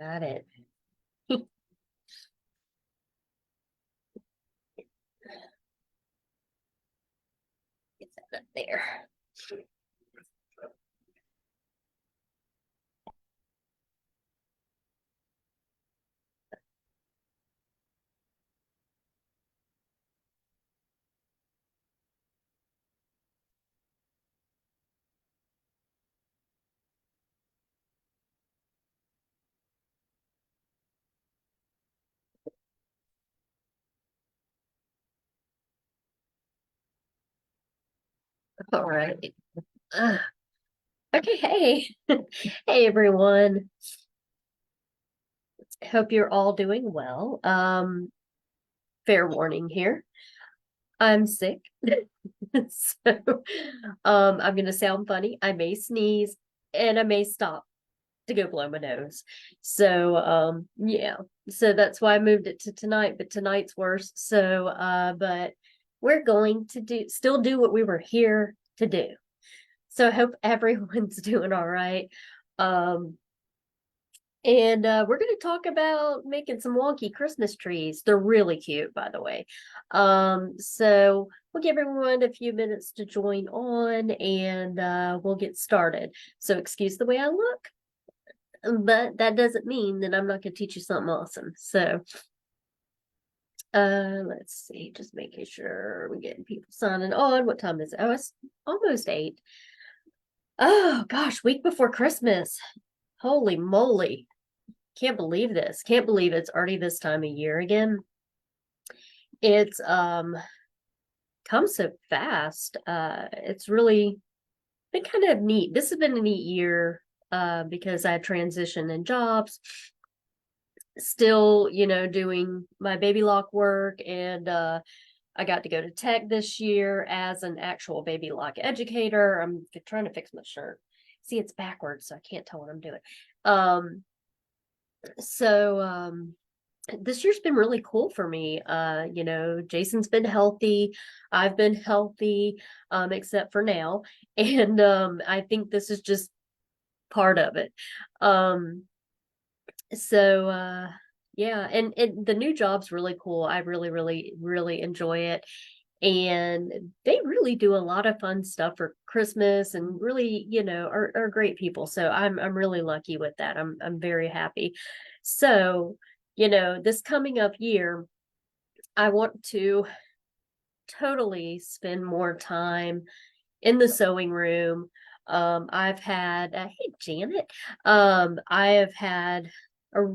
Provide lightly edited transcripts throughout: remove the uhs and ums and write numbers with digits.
Got it. Get that up there. All right. Uh, okay, hey. Hey everyone. Hope you're all doing well. Fair warning here. I'm sick. So I'm gonna sound funny. I may sneeze and I may stop to go blow my nose. So yeah. So that's why I moved it to tonight, but tonight's worse. So but we're going to still do what we were here to do. So I hope everyone's doing all right. Um, and we're going to talk about making some wonky Christmas trees. They're really cute, by the way. So we'll give everyone a few minutes to join on and we'll get started. So excuse the way I look, but that doesn't mean that I'm not going to teach you something awesome. So let's see, just making sure we're getting people signing on. What time is it? Oh, it's almost 8. Oh gosh, week before Christmas. Holy moly. Can't believe this. Can't believe it's already this time of year again. It's come so fast. It's really been kind of neat. This has been a neat year because I transitioned in jobs. Still, doing my baby lock work, and I got to go to tech this year as an actual baby lock educator. I'm trying to fix my shirt. See, it's backwards, so I can't tell what I'm doing. So this year's been really cool for me. Jason's been healthy, I've been healthy, except for now. And I think this is just part of it. So yeah, and the new job's really cool. I really, really, really enjoy it. And they really do a lot of fun stuff for Christmas and really, are great people. So I'm really lucky with that. I'm very happy. So, this coming up year, I want to totally spend more time in the sewing room. I've had, hey Janet, I have had a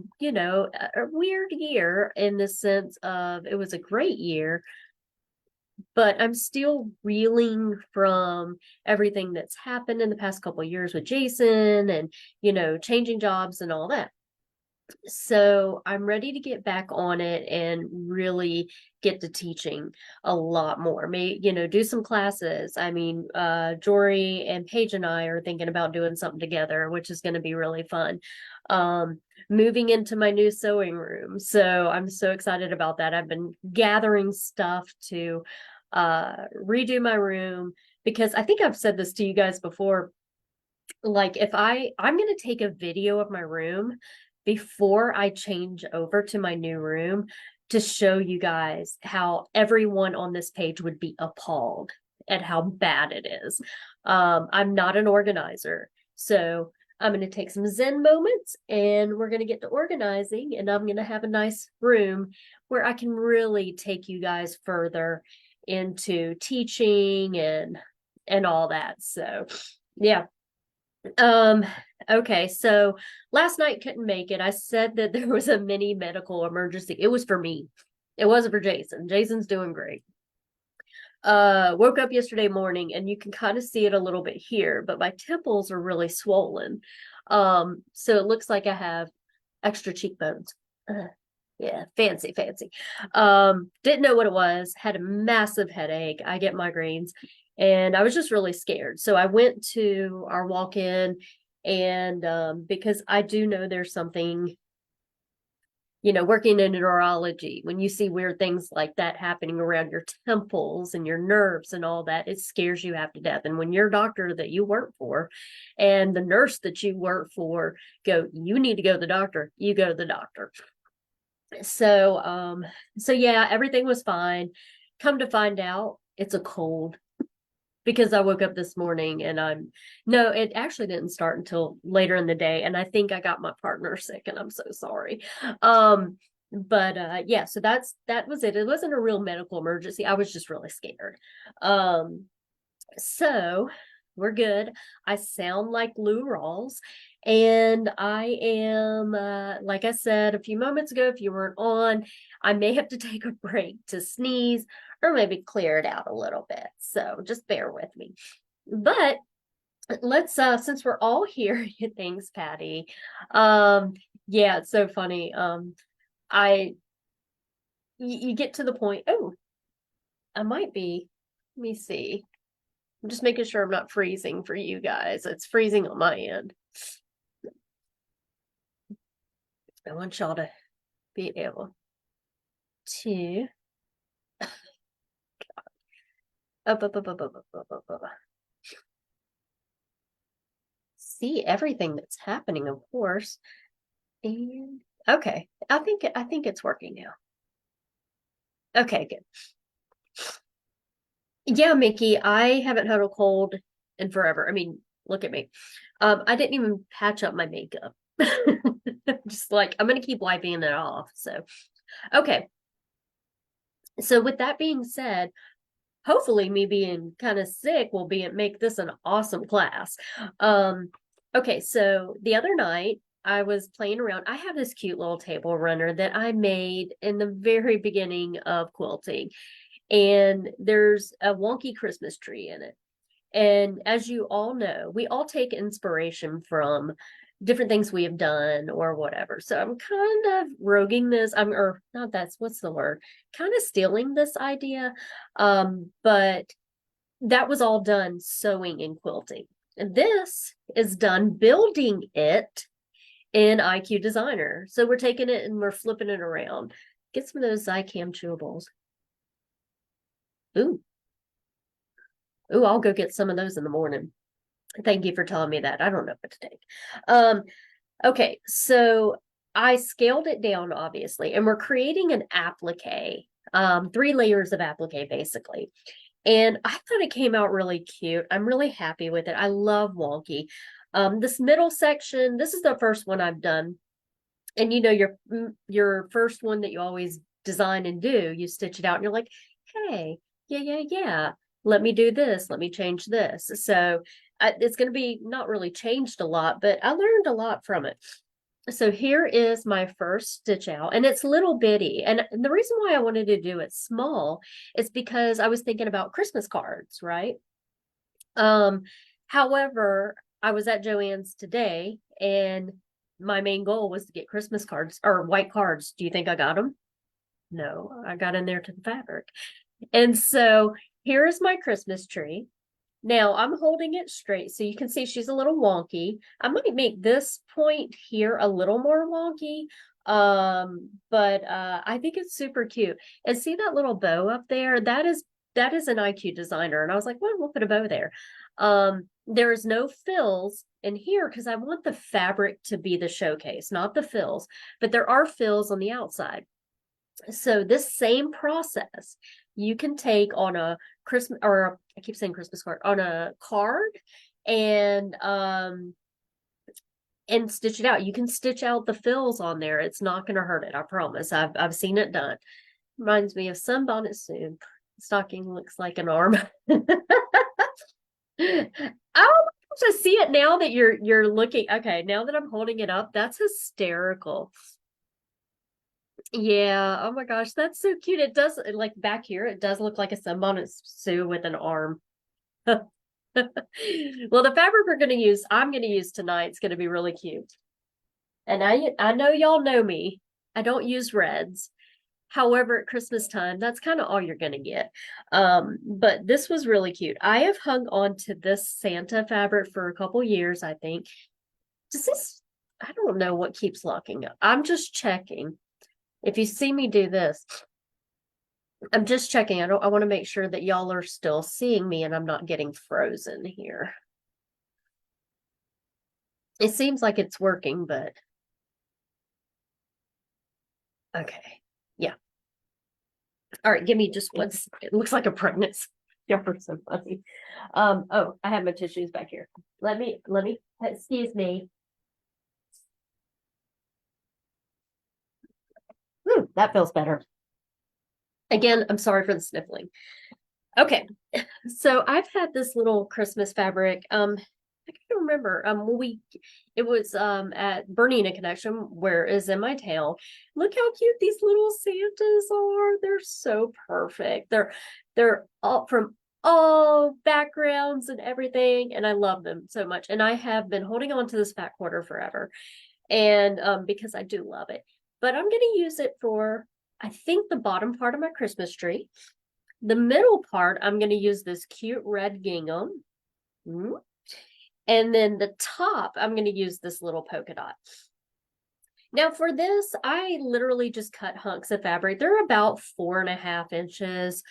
weird year in the sense of it was a great year, but I'm still reeling from everything that's happened in the past couple of years with Jason and, changing jobs and all that. So I'm ready to get back on it and really get to teaching a lot more. Do some classes. I mean, Jory and Paige and I are thinking about doing something together, which is going to be really fun. Moving into my new sewing room. So I'm so excited about that. I've been gathering stuff to redo my room because I think I've said this to you guys before. Like if I'm going to take a video of my room before I change over to my new room to show you guys how everyone on this page would be appalled at how bad it is. I'm not an organizer, so I'm going to take some Zen moments and we're going to get to organizing, and I'm going to have a nice room where I can really take you guys further into teaching and all that. So yeah. Okay, so last night couldn't make it. I said that there was a mini medical emergency. It was for me. It wasn't for Jason. Jason's doing great. Woke up yesterday morning and you can kind of see it a little bit here, but my temples are really swollen. So it looks like I have extra cheekbones. Yeah, fancy. Didn't know what it was, had a massive headache. I get migraines, and I was just really scared. So I went to our walk-in, and because I do know there's something, working in neurology, when you see weird things like that happening around your temples and your nerves and all that, it scares you half to death. And when your doctor that you work for and the nurse that you work for go, you need to go to the doctor, you go to the doctor. So yeah, everything was fine. Come to find out, it's a cold, because I woke up this morning and no, it actually didn't start until later in the day. And I think I got my partner sick, and I'm so sorry. But yeah, so that was it. It wasn't a real medical emergency. I was just really scared. So we're good. I sound like Lou Rawls, and I am, like I said a few moments ago, if you weren't on, I may have to take a break to sneeze or maybe clear it out a little bit. So just bear with me. But let's, since we're all here, thanks, Patty. Yeah, it's so funny. You get to the point. Oh, I might be. Let me see. I'm just making sure I'm not freezing for you guys. It's freezing on my end. I want y'all to be able to up. See everything that's happening, of course. And okay, I think it's working now. Okay, good. Yeah, Mickey, I haven't had a cold in forever. I mean, look at me. I didn't even patch up my makeup. Just like, I'm gonna keep wiping it off. So, okay. So with that being said, hopefully me being kind of sick will make this an awesome class. Okay, so the other night I was playing around. I have this cute little table runner that I made in the very beginning of quilting, and there's a wonky Christmas tree in it. And as you all know, we all take inspiration from different things we have done or whatever. So I'm kind of roguing this. Or not, that's what's the word? Kind of stealing this idea. But that was all done sewing and quilting. And this is done building it in IQ Designer. So we're taking it and we're flipping it around. Get some of those Zycam chewables. Ooh. Ooh, I'll go get some of those in the morning. Thank you for telling me that. I don't know what to take. Okay, so I scaled it down, obviously, and we're creating an applique, 3 layers of applique, basically. And I thought it came out really cute. I'm really happy with it. I love Wonky. This middle section, this is the first one I've done. And your first one that you always design and do, you stitch it out and you're like, hey, yeah. Let me do this. Let me change this. So it's going to be not really changed a lot, but I learned a lot from it. So here is my first stitch out, and it's little bitty. And the reason why I wanted to do it small is because I was thinking about Christmas cards, right? However, I was at Joann's today, and my main goal was to get Christmas cards or white cards. Do you think I got them? No, I got in there to the fabric. And so here's my Christmas tree. Now I'm holding it straight so you can see she's a little wonky. I might make this point here a little more wonky. But I think it's super cute. And see that little bow up there? That is an IQ Designer. And I was like, well, we'll put a bow there. There is no fills in here because I want the fabric to be the showcase, not the fills, but there are fills on the outside. So this same process you can take on a Christmas, or I keep saying Christmas card, on a card, and stitch it out. You can stitch out the fills on there. It's not going to hurt it. I promise. I've seen it done. Reminds me of Sunbonnet Soup. Stocking looks like an arm. Oh, to see it now that you're looking. Okay, now that I'm holding it up, that's hysterical. Yeah, oh my gosh, that's so cute. It does, like back here, it does look like a Sunbonnet Sue with an arm. Well, the fabric I'm gonna use tonight, it's gonna be really cute. And I know y'all know me. I don't use reds. However, at Christmas time, that's kind of all you're gonna get. But this was really cute. I have hung on to this Santa fabric for a couple years, I think. I don't know what keeps locking up. I'm just checking. If you see me do this, I'm just checking. I want to make sure that y'all are still seeing me and I'm not getting frozen here. It seems like it's working, but okay. Yeah. All right, give me just one. It looks like a pregnancy. You're so funny. Oh, I have my tissues back here. Excuse me. That feels better. Again, I'm sorry for the sniffling. Okay, so I've had this little Christmas fabric. I can't remember. It was at Bernina Connection, where is in my town. Look how cute these little Santas are. They're so perfect. They're all from all backgrounds and everything, and I love them so much. And I have been holding on to this fat quarter forever, and because I do love it. But I'm going to use it for, I think, the bottom part of my Christmas tree. The middle part, I'm going to use this cute red gingham. And then the top, I'm going to use this little polka dot. Now for this, I literally just cut hunks of fabric. They're about 4.5 inches.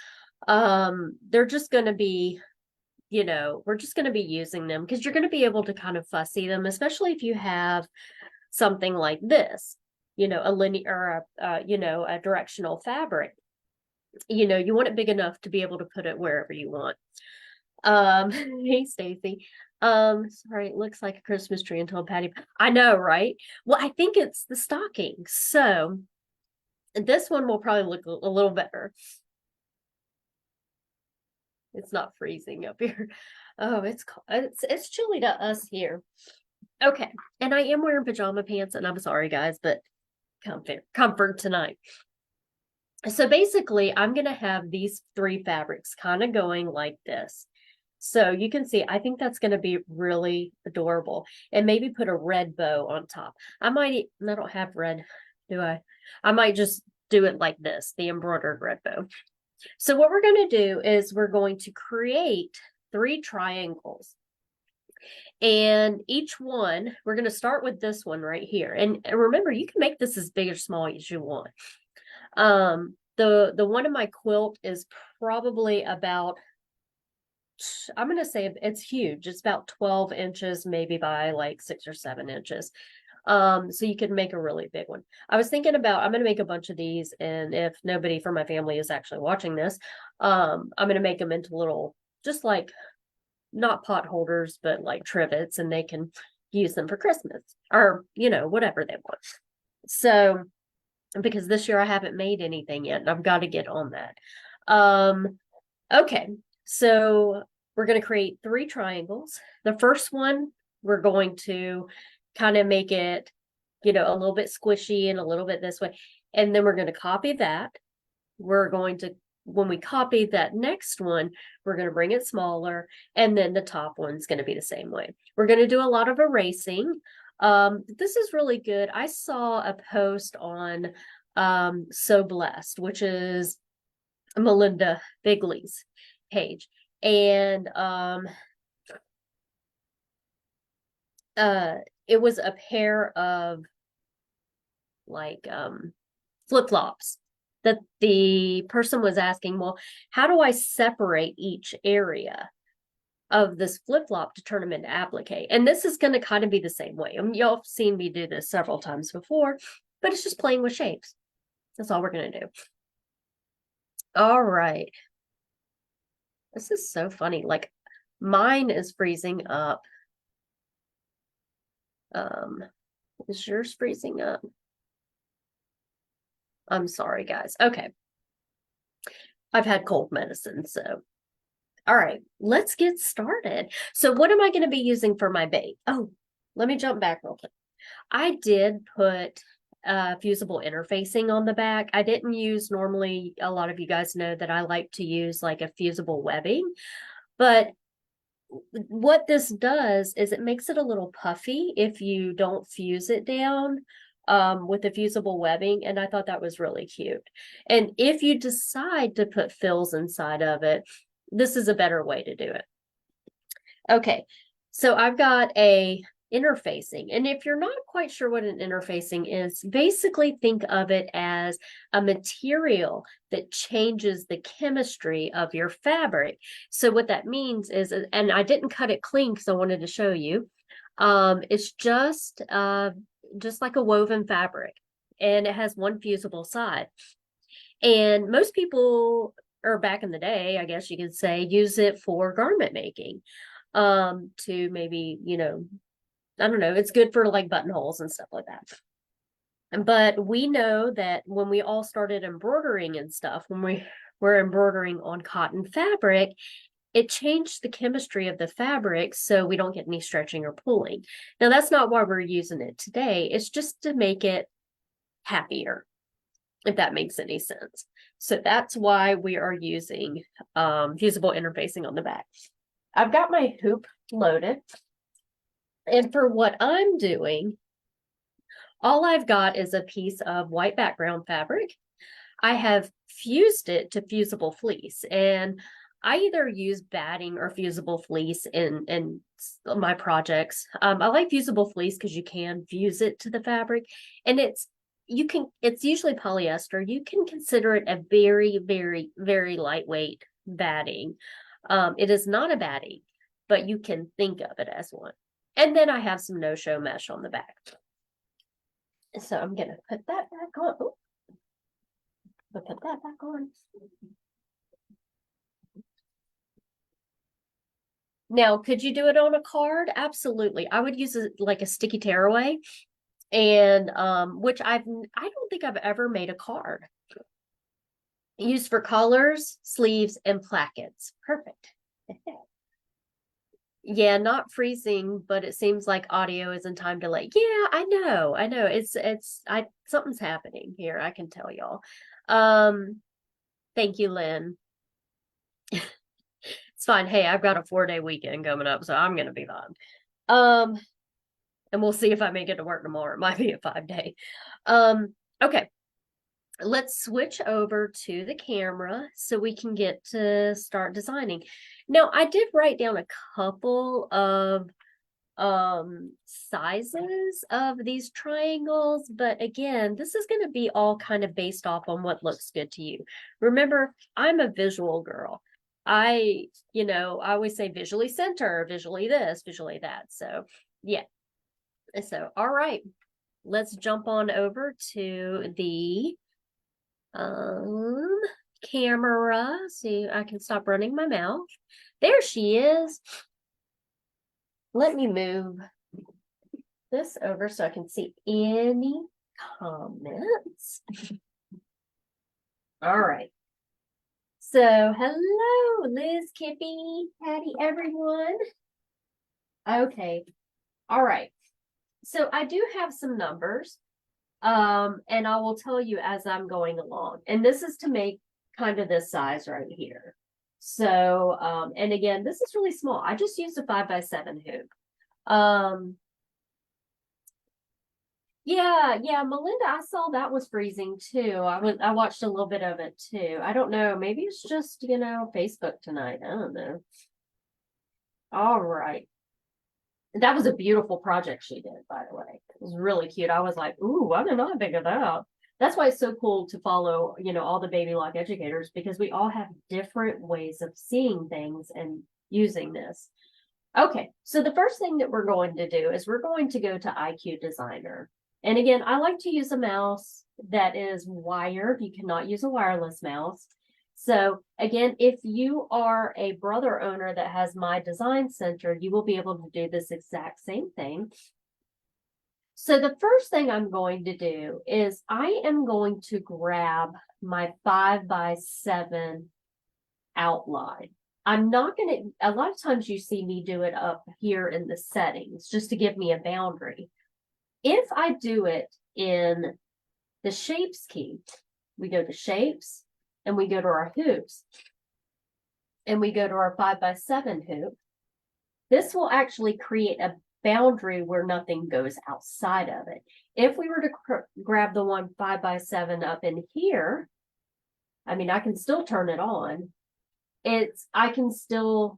They're just going to be, we're just going to be using them because you're going to be able to kind of fussy them, especially if you have something like this, a linear or a directional fabric. You want it big enough to be able to put it wherever you want. Hey Stacy. Sorry, it looks like a Christmas tree until Patty. I know, right? Well, I think it's the stocking. So this one will probably look a little better. It's not freezing up here. Oh, it's chilly to us here. Okay, and I am wearing pajama pants, and I'm sorry, guys, but comfort tonight. So basically, I'm going to have these 3 fabrics kind of going like this. So you can see, I think that's going to be really adorable. And maybe put a red bow on top. I don't have red, do I? I might just do it like this, the embroidered red bow. So what we're going to do is we're going to create 3 triangles. And each one, we're going to start with this one right here. And remember, you can make this as big or small as you want. The one in my quilt is probably about, I'm going to say it's huge. It's about 12 inches, maybe by like 6 or 7 inches. So you can make a really big one. I was thinking about, I'm going to make a bunch of these. And if nobody from my family is actually watching this, I'm going to make them into little, just like not pot holders, but like trivets, and they can use them for Christmas or, whatever they want. So, because this year I haven't made anything yet, and I've got to get on that. Okay, so we're going to create 3 triangles. The first one, we're going to kind of make it, a little bit squishy and a little bit this way. And then we're going to copy that. When we copy that next one, we're going to bring it smaller. And then the top one's going to be the same way. We're going to do a lot of erasing. This is really good. I saw a post on So Blessed, which is Melinda Bigley's page. And it was a pair of like flip-flops that the person was asking, well, how do I separate each area of this flip-flop to turn them into applique? And this is going to kind of be the same way. Y'all have seen me do this several times before, but it's just playing with shapes. That's all we're going to do. All right. This is so funny. Like, mine is freezing up. Is yours freezing up? I'm sorry, guys. Okay. I've had cold medicine, so. All right, let's get started. So what am I going to be using for my bait? Oh, let me jump back real quick. I did put fusible interfacing on the back. I didn't use, normally, a lot of you guys know that I like to use like a fusible webbing, but what this does is it makes it a little puffy if you don't fuse it down with the fusible webbing, and I thought that was really cute. And if you decide to put fills inside of it, this is a better way to do it. Okay, so I've got a interfacing. And if you're not quite sure what an interfacing is, basically think of it as a material that changes the chemistry of your fabric. So what that means is, and I didn't cut it clean because I wanted to show you, it's just like a woven fabric, and it has one fusible side. And most people, or back in the day, I guess you could say, use it for garment making, to maybe, I don't know, it's good for like buttonholes and stuff like that. But we know that when we all started embroidering and stuff, when we were embroidering on cotton fabric, it changed the chemistry of the fabric so we don't get any stretching or pulling. Now, that's not why we're using it today. It's just to make it happier, if that makes any sense. So that's why we are using fusible interfacing on the back. I've got my hoop loaded. And for what I'm doing, all I've got is a piece of white background fabric. I have fused it to fusible fleece, and I either use batting or fusible fleece in my projects. I like fusible fleece because you can fuse it to the fabric, and it's usually polyester. You can consider it a very, very, very lightweight batting. It is not a batting, but you can think of it as one. And then I have some no-show mesh on the back. So I'm going to put that back on. Ooh. I'll put that back on. Now, could you do it on a card? Absolutely. I would use like a sticky tearaway, and which I don't think I've ever made a card. Used for collars, sleeves, and plackets. Perfect. Yeah, not freezing, but it seems like audio is in time delay. Yeah, I know. Something's happening here, I can tell y'all. Thank you, Lynn. It's fine. Hey, I've got a 4-day weekend coming up, so I'm gonna be fine. And we'll see if I make it to work tomorrow. It might be a 5-day. Okay. Let's switch over to the camera so we can get to start designing. Now, I did write down a couple of sizes of these triangles, but again, this is going to be all kind of based off on what looks good to you. Remember, I'm a visual girl. I always say visually center, visually this, visually that. So yeah. So, all right, let's jump on over to the camera. See, I can stop running my mouth. There she is. Let me move this over so I can see any comments. All right. So, hello, Liz, Kippy, Patty, everyone. Okay. All right. So I do have some numbers. And I will tell you as I'm going along. And this is to make kind of this size right here. So, and again, this is really small. I just used a 5x7 hoop. Yeah, Melinda, I saw that was freezing too. I watched a little bit of it too. I don't know. Maybe it's just, Facebook tonight. I don't know. All right. That was a beautiful project she did, by the way. It was really cute. I was like, ooh, I did not think of that. That's why it's so cool to follow, all the baby lock educators, because we all have different ways of seeing things and using this. Okay, so the first thing that we're going to do is we're going to go to IQ Designer. And again, I like to use a mouse that is wired. You cannot use a wireless mouse. So again, if you are a brother owner that has My Design Center, you will be able to do this exact same thing. So the first thing I'm going to do is I am going to grab my 5x7 outline. I'm not going to, a lot of times you see me do it up here in the settings just to give me a boundary. If I do it in the shapes key, we go to shapes, and we go to our hoops, and we go to our 5x7 hoop, this will actually create a boundary where nothing goes outside of it. If we were to grab the one 5x7 up in here, I mean, I can still turn it on. I can still,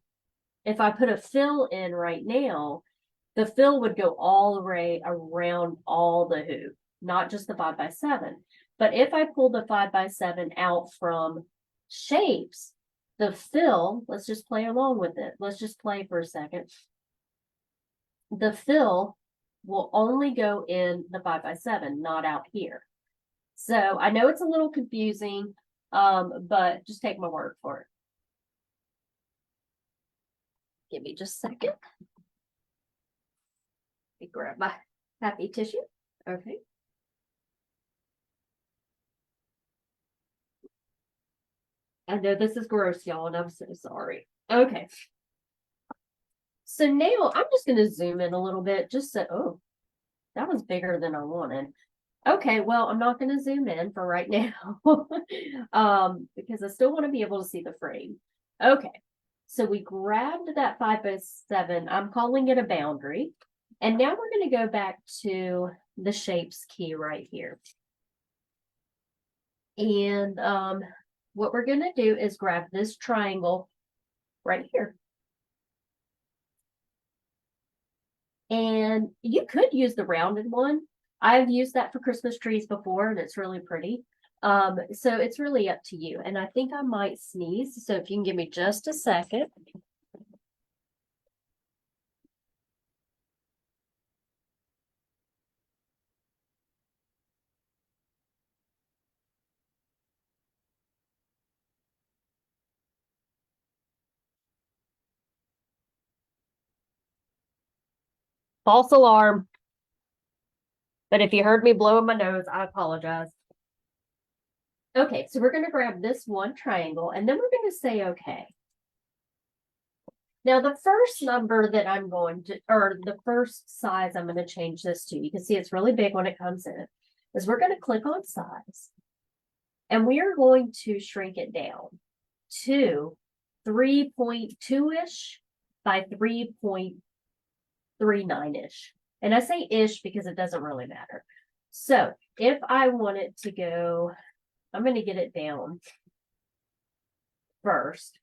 if I put a fill in right now, the fill would go all the way around all the hoop, not just the 5x7. But if I pull the 5x7 out from shapes, the fill, let's just play along with it. Let's just play for a second. The fill will only go in the 5x7, not out here. So I know it's a little confusing, but just take my word for it. Give me just a second. Let me grab my happy tissue. Okay. I know this is gross, y'all, and I'm so sorry. Okay. So now I'm just going to zoom in a little bit just so, oh, that was bigger than I wanted. Okay, well, I'm not going to zoom in for right now because I still want to be able to see the frame. Okay, so we grabbed that 5x7. I'm calling it a boundary. And now we're going to go back to the shapes key right here. And what we're going to do is grab this triangle right here. And you could use the rounded one. I've used that for Christmas trees before, and it's really pretty. So it's really up to you. And I think I might sneeze. So if you can give me just a second. False alarm. But if you heard me blowing my nose, I apologize. Okay, so we're going to grab this one triangle, and then we're going to say okay. Now, the first number that I'm going to, or the first size I'm going to change this to, you can see it's really big when it comes in, is we're going to click on size. And we are going to shrink it down to 3.2-ish by 3.39-ish. And I say ish because it doesn't really matter. So if I want it to go, I'm going to get it down first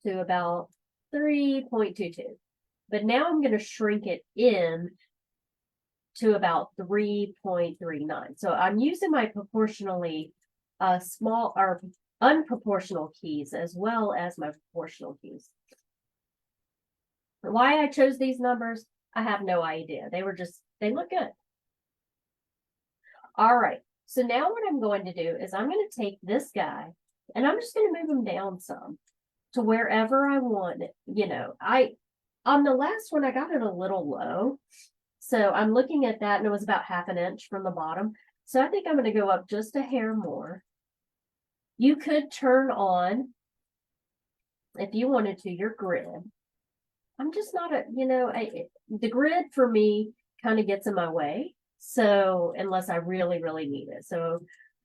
to about 3.22. But now I'm going to shrink it in to about 3.39. So I'm using my proportionally small or unproportional keys as well as my proportional keys. Why I chose these numbers, I have no idea. They look good. All right. So now what I'm going to do is I'm going to take this guy and I'm just going to move him down some to wherever I want it. You know, on the last one, I got it a little low. So I'm looking at that and it was about 1/2 inch from the bottom. So I think I'm going to go up just a hair more. You could turn on, if you wanted to, your grid. I'm just not the grid for me kind of gets in my way. So unless I really, really need it. So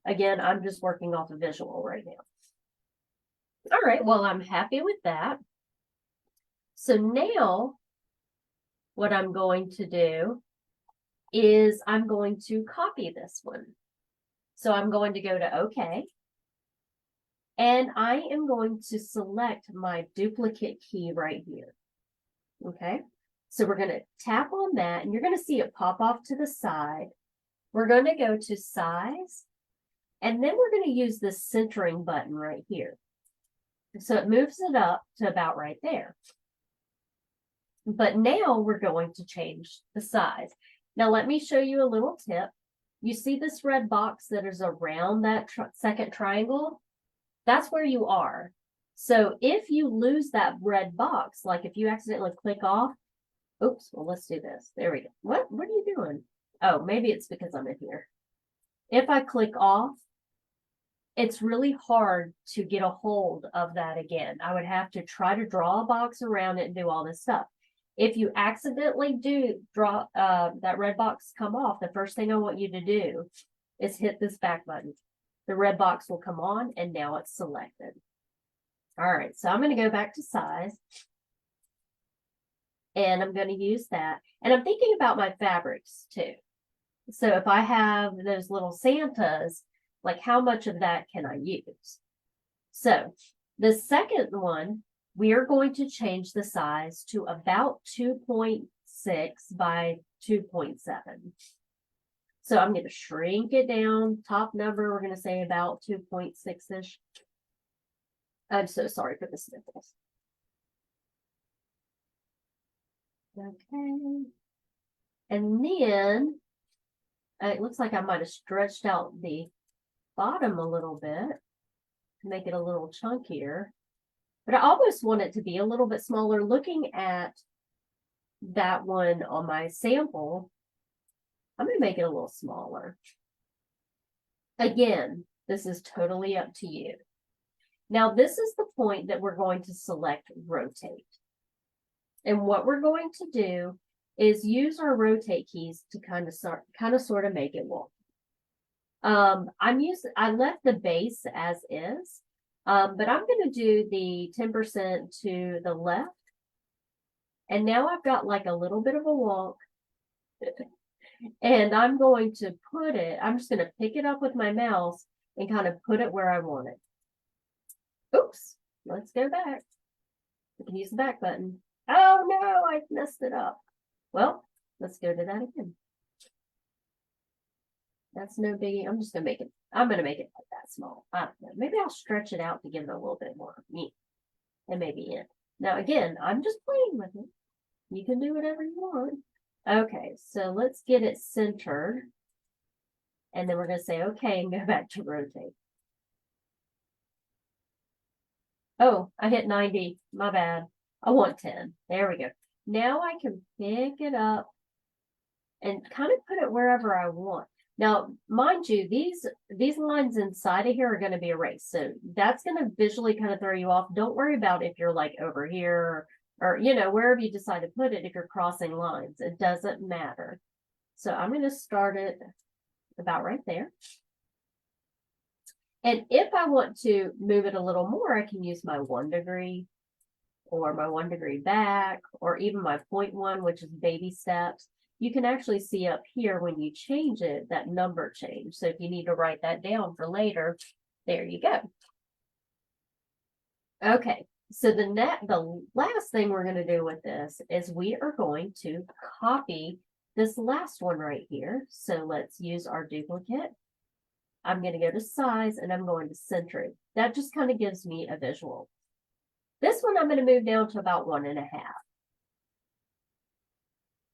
again, I'm just working off a visual right now. All right, well, I'm happy with that. So now what I'm going to do is I'm going to copy this one. So I'm going to go to OK. And I am going to select my duplicate key right here. Okay, so we're going to tap on that and you're going to see it pop off to the side. We're going to go to size and then we're going to use this centering button right here. So it moves it up to about right there. But now we're going to change the size. Now let me show you a little tip. You see this red box that is around that second triangle? That's where you are. So if you lose that red box, like if you accidentally click off, oops, well, let's do this. There we go. What are you doing? Oh, maybe it's because I'm in here. If I click off, it's really hard to get a hold of that again. I would have to try to draw a box around it and do all this stuff. If you accidentally do draw that red box come off, the first thing I want you to do is hit this back button. The red box will come on and now it's selected. All right, so I'm going to go back to size. And I'm going to use that. And I'm thinking about my fabrics too. So if I have those little Santas, like how much of that can I use? So the second one we are going to change the size to about 2.6 by 2.7. So I'm going to shrink it down. Top number, we're going to say about 2.6-ish. I'm so sorry for the sniffles. Okay. And then it looks like I might have stretched out the bottom a little bit to make it a little chunkier. But I almost want it to be a little bit smaller. Looking at that one on my sample, I'm going to make it a little smaller. Again, this is totally up to you. Now, this is the point that we're going to select rotate. And what we're going to do is use our rotate keys to kind of sort of make it walk. I left the base as is, but I'm going to do the 10% to the left. And now I've got like a little bit of a wonk. And I'm going to put it, I'm just going to pick it up with my mouse and kind of put it where I want it. Oops, let's go back. We can use the back button. Oh no, I messed it up. Well, let's go to that again. That's no biggie. I'm going to make it like that small. I don't know. Maybe I'll stretch it out to give it a little bit more meat. And maybe in. Now again, I'm just playing with it. You can do whatever you want. Okay, so let's get it centered. And then we're going to say, okay, and go back to rotate. Oh, I hit 90. My bad. I want 10. There we go. Now I can pick it up and kind of put it wherever I want. Now, mind you, these lines inside of here are going to be erased. So that's going to visually kind of throw you off. Don't worry about if you're like over here or wherever you decide to put it if you're crossing lines. It doesn't matter. So I'm going to start it about right there. And if I want to move it a little more, I can use my 1 degree or my 1 degree back, or even my 0.1, which is baby steps. You can actually see up here when you change it, that number change. So if you need to write that down for later, there you go. Okay, so the last thing we're going to do with this is we are going to copy this last one right here. So let's use our duplicate. I'm going to go to size and I'm going to center it. That just kind of gives me a visual. This one I'm going to move down to about 1.5.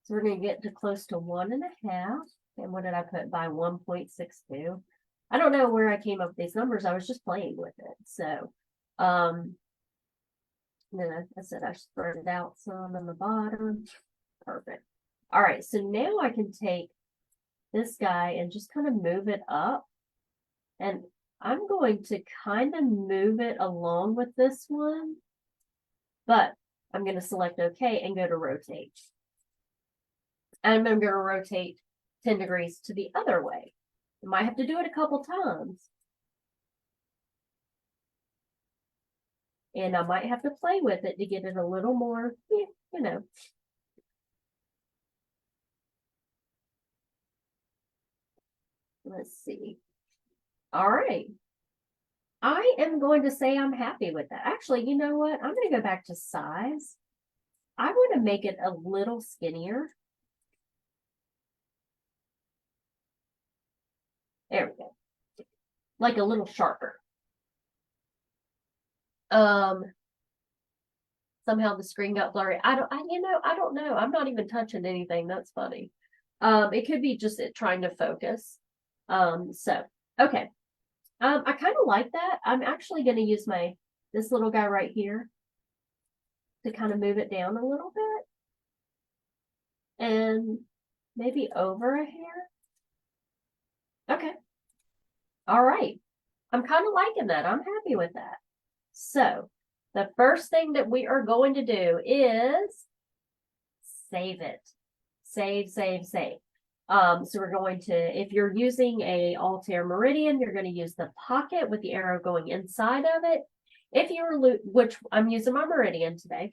So we're going to get to close to 1.5. And what did I put by 1.62? I don't know where I came up with these numbers. I was just playing with it. So, then I said I spread it out some on the bottom. Perfect. All right. So now I can take this guy and just kind of move it up. And I'm going to kind of move it along with this one, but I'm going to select OK and go to rotate. And I'm going to rotate 10 degrees to the other way. I might have to do it a couple times. And I might have to play with it to get it a little more, Let's see. All right. I am going to say I'm happy with that. Actually, you know what? I'm going to go back to size. I want to make it a little skinnier. There we go. Like a little sharper. Somehow the screen got blurry. I don't know. I'm not even touching anything. That's funny. It could be just it trying to focus. So, okay. I kind of like that. I'm actually going to use this little guy right here to kind of move it down a little bit. And maybe over a hair. Okay. All right. I'm kind of liking that. I'm happy with that. So the first thing that we are going to do is save it. Save. So we're going to, if you're using a Altair Meridian, you're going to use the pocket with the arrow going inside of it. If you're, which I'm using my Meridian today.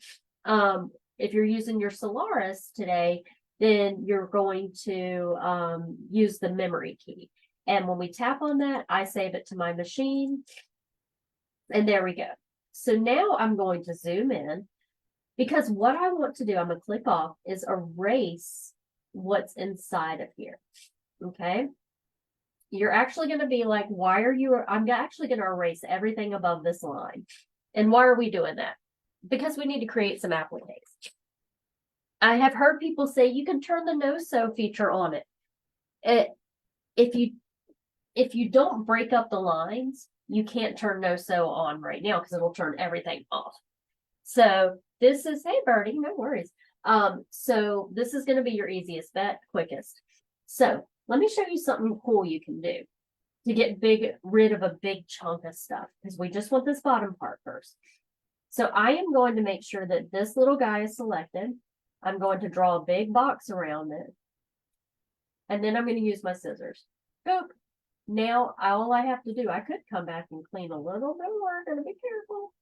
If you're using your Solaris today, then you're going to use the memory key. And when we tap on that, I save it to my machine. And there we go. So now I'm going to zoom in because what I want to do, I'm going to click off, is erase what's inside of here. Okay. You're actually going to be like, why are you, I'm actually going to erase everything above this line. And why are we doing that? Because we need to create some appliques. I have heard people say you can turn the no-sew feature on it. If you don't break up the lines, you can't turn no-sew on right now because it'll turn everything off. So this is, hey Birdie, no worries. So this is going to be your easiest bet, quickest. So let me show you something cool you can do to get rid of a big chunk of stuff, because we just want this bottom part first. So I am going to make sure that this little guy is selected. I'm going to draw a big box around it. And then I'm going to use my scissors. Boop. Now all I have to do, I could come back and clean a little bit more. Gotta be careful.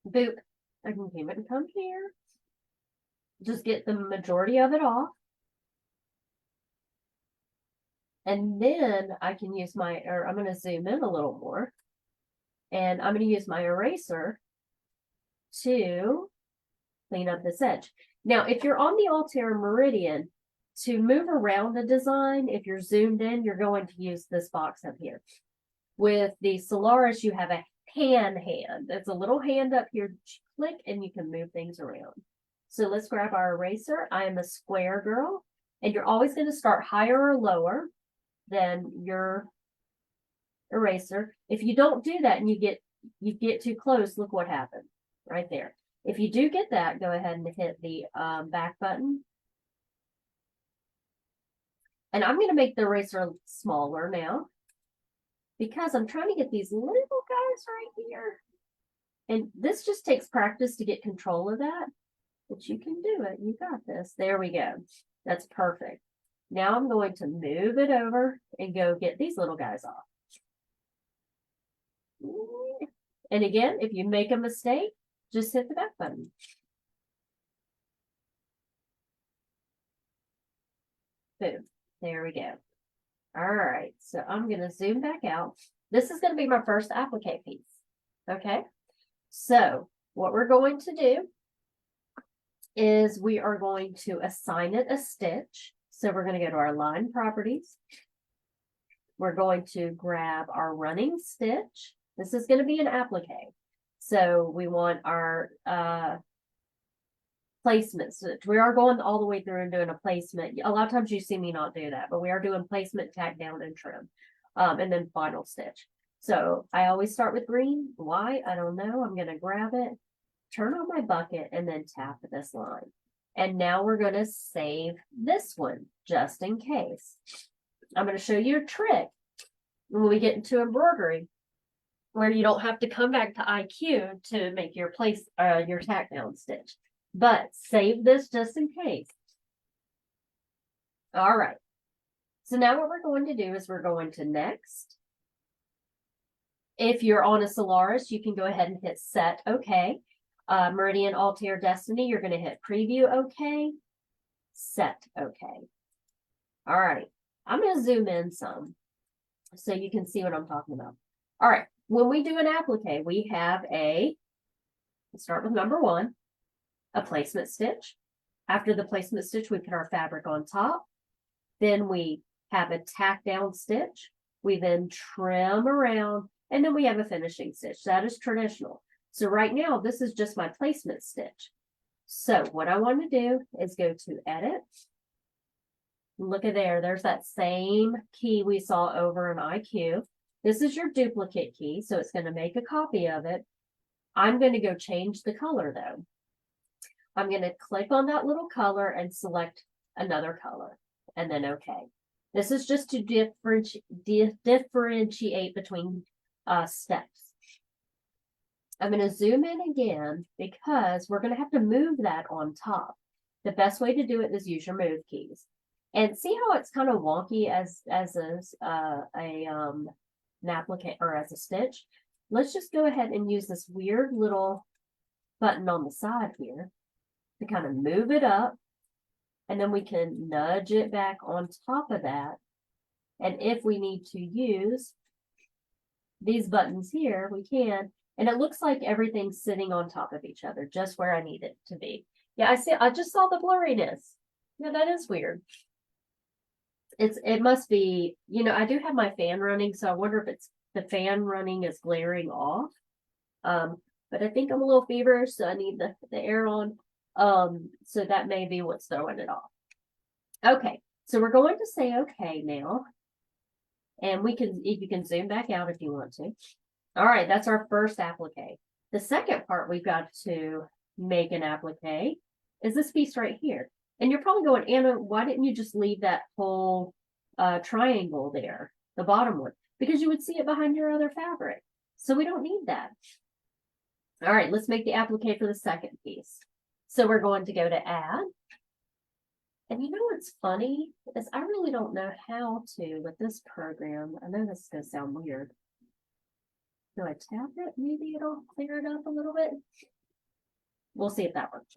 Boop. I can come here. Just get the majority of it off. And then I can use I'm going to zoom in a little more. And I'm going to use my eraser to clean up this edge. Now, if you're on the Altair Meridian, to move around the design, if you're zoomed in, you're going to use this box up here. With the Solaris, you have a hand. It's a little hand up here. Click and you can move things around. So let's grab our eraser. I am a square girl, and you're always going to start higher or lower than your eraser. If you don't do that and you get too close, look what happened right there. If you do get that, go ahead and hit the back button. And I'm going to make the eraser smaller now because I'm trying to get these little guys right here. And this just takes practice to get control of that, but you can do it. You got this. There we go. That's perfect. Now I'm going to move it over and go get these little guys off. And again, if you make a mistake, just hit the back button. Boom. There we go. All right. So I'm going to zoom back out. This is going to be my first applique piece. Okay. So what we're going to do is we are going to assign it a stitch. So we're going to go to our line properties. We're going to grab our running stitch. This is going to be an applique. So we want our placement stitch. We are going all the way through and doing a placement. A lot of times you see me not do that, but we are doing placement, tack down, and trim. And then final stitch. So I always start with green. Why? I don't know. I'm going to grab it, turn on my bucket, and then tap this line. And now we're going to save this one just in case. I'm going to show you a trick when we get into embroidery where you don't have to come back to IQ to make your your tack down stitch. But save this just in case. All right. So now what we're going to do is we're going to next. If you're on a Solaris, you can go ahead and hit set OK. Meridian, Altair, Destiny, you're going to hit preview OK, set OK. All right. I'm going to zoom in some so you can see what I'm talking about. All right. When we do an applique, we have let's start with number 1. A placement stitch. After the placement stitch, we put our fabric on top. Then we have a tack down stitch. We then trim around, and then we have a finishing stitch. That is traditional. So right now, this is just my placement stitch. So what I want to do is go to edit. Look at there. There's that same key we saw over in IQ. This is your duplicate key, so it's going to make a copy of it. I'm going to go change the color though. I'm going to click on that little color and select another color, and then OK. This is just to differentiate between steps. I'm going to zoom in again because we're going to have to move that on top. The best way to do it is use your move keys. And see how it's kind of wonky as an applique or as a stitch? Let's just go ahead and use this weird little button on the side here to kind of move it up, and then we can nudge it back on top of that. And if we need to use these buttons here, we can, and it looks like everything's sitting on top of each other, just where I need it to be. Yeah, I just saw the blurriness. Yeah, that is weird. It must be, I do have my fan running, so I wonder if it's the fan running is glaring off. But I think I'm a little feverish, so I need the air on. So that may be what's throwing it off. Okay, so we're going to say okay now. And you can zoom back out if you want to. All right, that's our first applique. The second part we've got to make an applique is this piece right here. And you're probably going, Anna, why didn't you just leave that whole triangle there, the bottom one? Because you would see it behind your other fabric. So we don't need that. All right, let's make the applique for the second piece. So we're going to go to add. And you know what's funny is I really don't know how to with this program. I know this is going to sound weird. Do I tap it? Maybe it'll clear it up a little bit. We'll see if that works.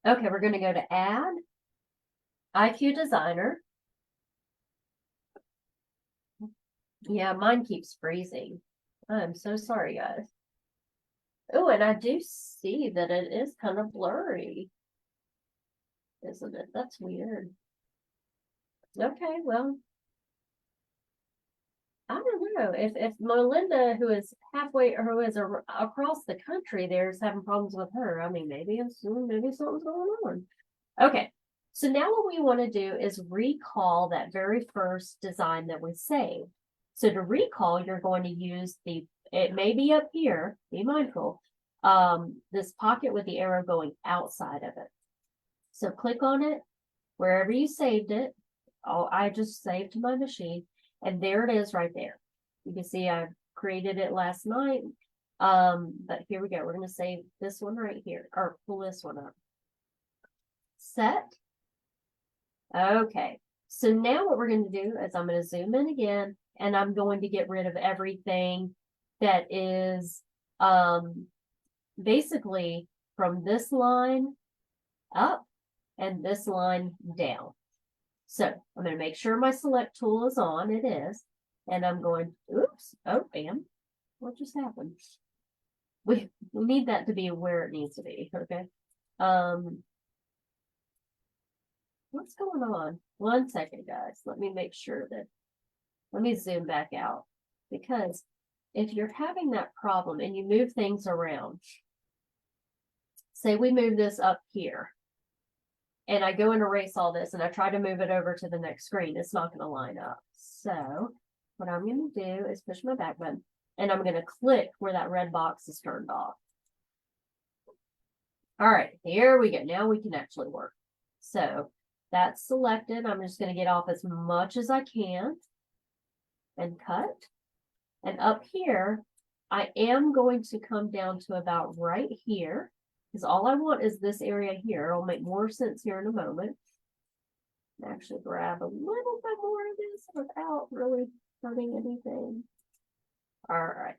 Okay, we're going to go to add, IQ Designer. Yeah, mine keeps freezing. I'm so sorry, guys. Oh, and I do see that it is kind of blurry. Isn't it? That's weird. Okay, well, I don't know if Melinda, who is halfway or who is across the country, there's having problems with her. I mean, maybe something's going on. Okay, so now what we want to do is recall that very first design that we saved. So to recall, you're going to use it may be up here. Be mindful. This pocket with the arrow going outside of it. So click on it wherever you saved it. Oh, I just saved to my machine, and there it is right there. You can see I created it last night. But here we go. We're going to save this one right here, or pull this one up. Set. Okay. So now what we're going to do is I'm going to zoom in again, and I'm going to get rid of everything that is basically from this line up and this line down. So I'm going to make sure my select tool is on. It is. And I'm going, oops, oh, bam. What just happened? We need that to be where it needs to be, okay? What's going on? 1 second, guys. Let me make sure let me zoom back out. Because if you're having that problem and you move things around, say we move this up here, and I go and erase all this, and I try to move it over to the next screen, it's not going to line up. So what I'm going to do is push my back button, and I'm going to click where that red box is turned off. All right, here we go. Now we can actually work. So that's selected. I'm just going to get off as much as I can and cut. And up here, I am going to come down to about right here, because all I want is this area here. It'll make more sense here in a moment. Actually grab a little bit more of this without really hurting anything. All right.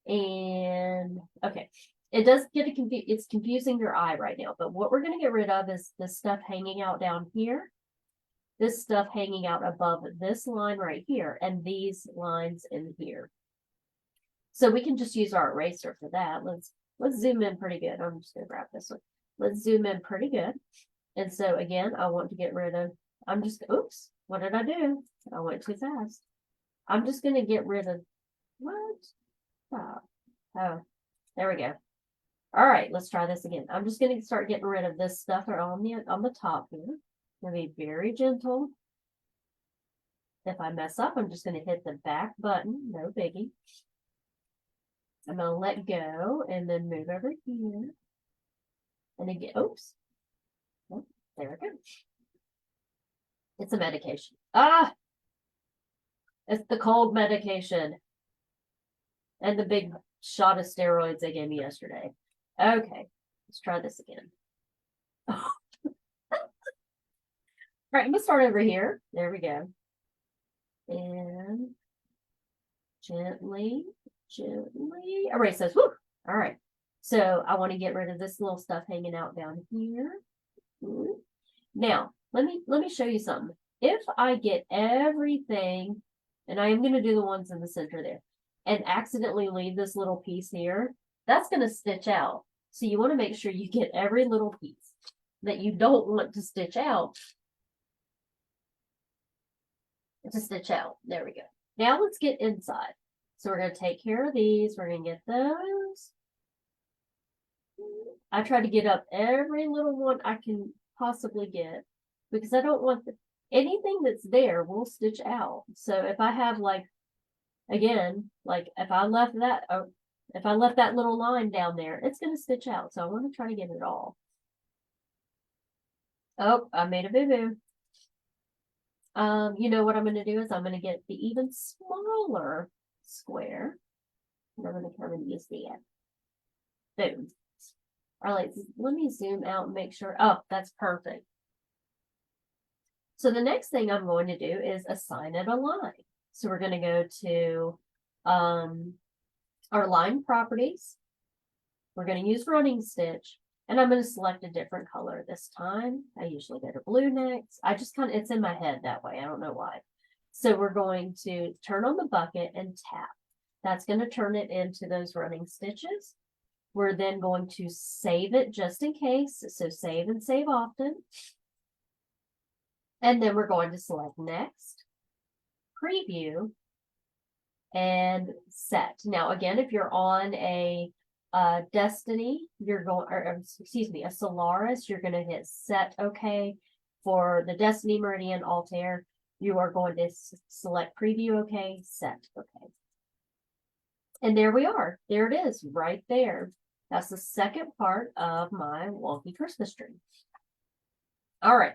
And okay, it does get it's confusing your eye right now, but what we're going to get rid of is this stuff hanging out down here, this stuff hanging out above this line right here, and these lines in here. So we can just use our eraser for that. Let's zoom in pretty good. I'm just going to grab this one. Let's zoom in pretty good. And so again, I want to get rid of, oops, what did I do? I went too fast. I'm just going to get rid of, oh, there we go. All right, let's try this again. I'm just going to start getting rid of this stuff on the top here. I'm going to be very gentle. If I mess up, I'm just going to hit the back button. No biggie. I'm going to let go and then move over here. And again, oops. Oh, there we go. It's a medication. Ah! It's the cold medication. And the big shot of steroids they gave me yesterday. Okay, let's try this again. All right, I'm going to start over here. There we go. And gently erase those. Woo! All right. So I want to get rid of this little stuff hanging out down here. Now, let me show you something. If I get everything, and I am going to do the ones in the center there. and accidentally leave this little piece here, that's going to stitch out. So you want to make sure you get every little piece that you don't want to stitch out. There we go. Now let's get inside. So we're going to take care of these. We're going to get those. I try to get up every little one I can possibly get because I don't want anything that's there will stitch out. So if I have like, again, like if I left that little line down there, it's going to stitch out. So I want to try to get it all. Oh, I made a boo-boo. You know what I'm going to do is I'm going to get the even smaller square. And I'm going to come and use the boom. All right, let me zoom out and make sure. Oh, that's perfect. So the next thing I'm going to do is assign it a line. So we're going to go to our line properties. We're going to use running stitch, and I'm going to select a different color this time. I usually go to blue next. I just kind of, it's in my head that way. I don't know why. So we're going to turn on the bucket and tap. That's going to turn it into those running stitches. We're then going to save it just in case. So save and save often. And then we're going to select next, preview, and set. Now, again, if you're on a Destiny, you're going, or excuse me, a Solaris, you're going to hit set OK. For the Destiny Meridian Altair, you are going to select preview OK, set OK. And there we are. There it is, right there. That's the second part of my wonky Christmas tree. All right.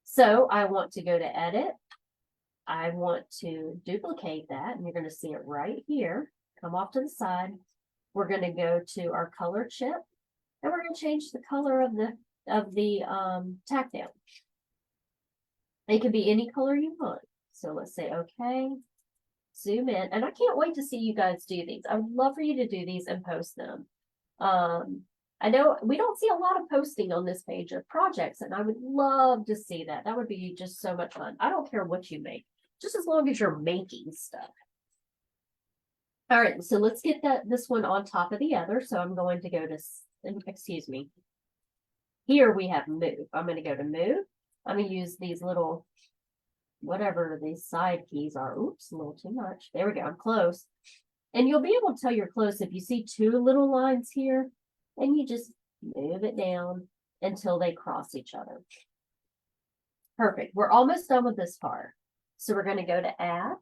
So I want to go to edit. I want to duplicate that, and you're going to see it right here. Come off to the side. We're going to go to our color chip, and we're going to change the color of the tack down. It can be any color you want. So let's say okay. Zoom in, and I can't wait to see you guys do these. I would love for you to do these and post them. I know we don't see a lot of posting on this page of projects, and I would love to see that. That would be just so much fun. I don't care what you make, just as long as you're making stuff. All right, so let's get this one on top of the other. So I'm going to go to, excuse me. Here we have move. I'm going to go to move. I'm going to use these little, whatever these side keys are. Oops, a little too much. There we go. I'm close. And you'll be able to tell you're close if you see two little lines here, and you just move it down until they cross each other. Perfect. We're almost done with this part. So we're going to go to add.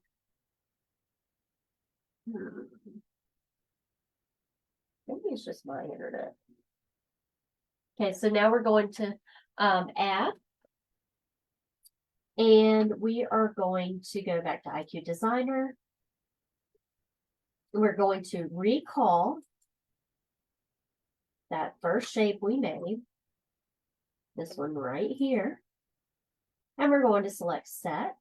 Maybe it's just my internet. Okay, so now we're going to add. And we are going to go back to IQ Designer. We're going to recall that first shape we made, this one right here, and we're going to select set.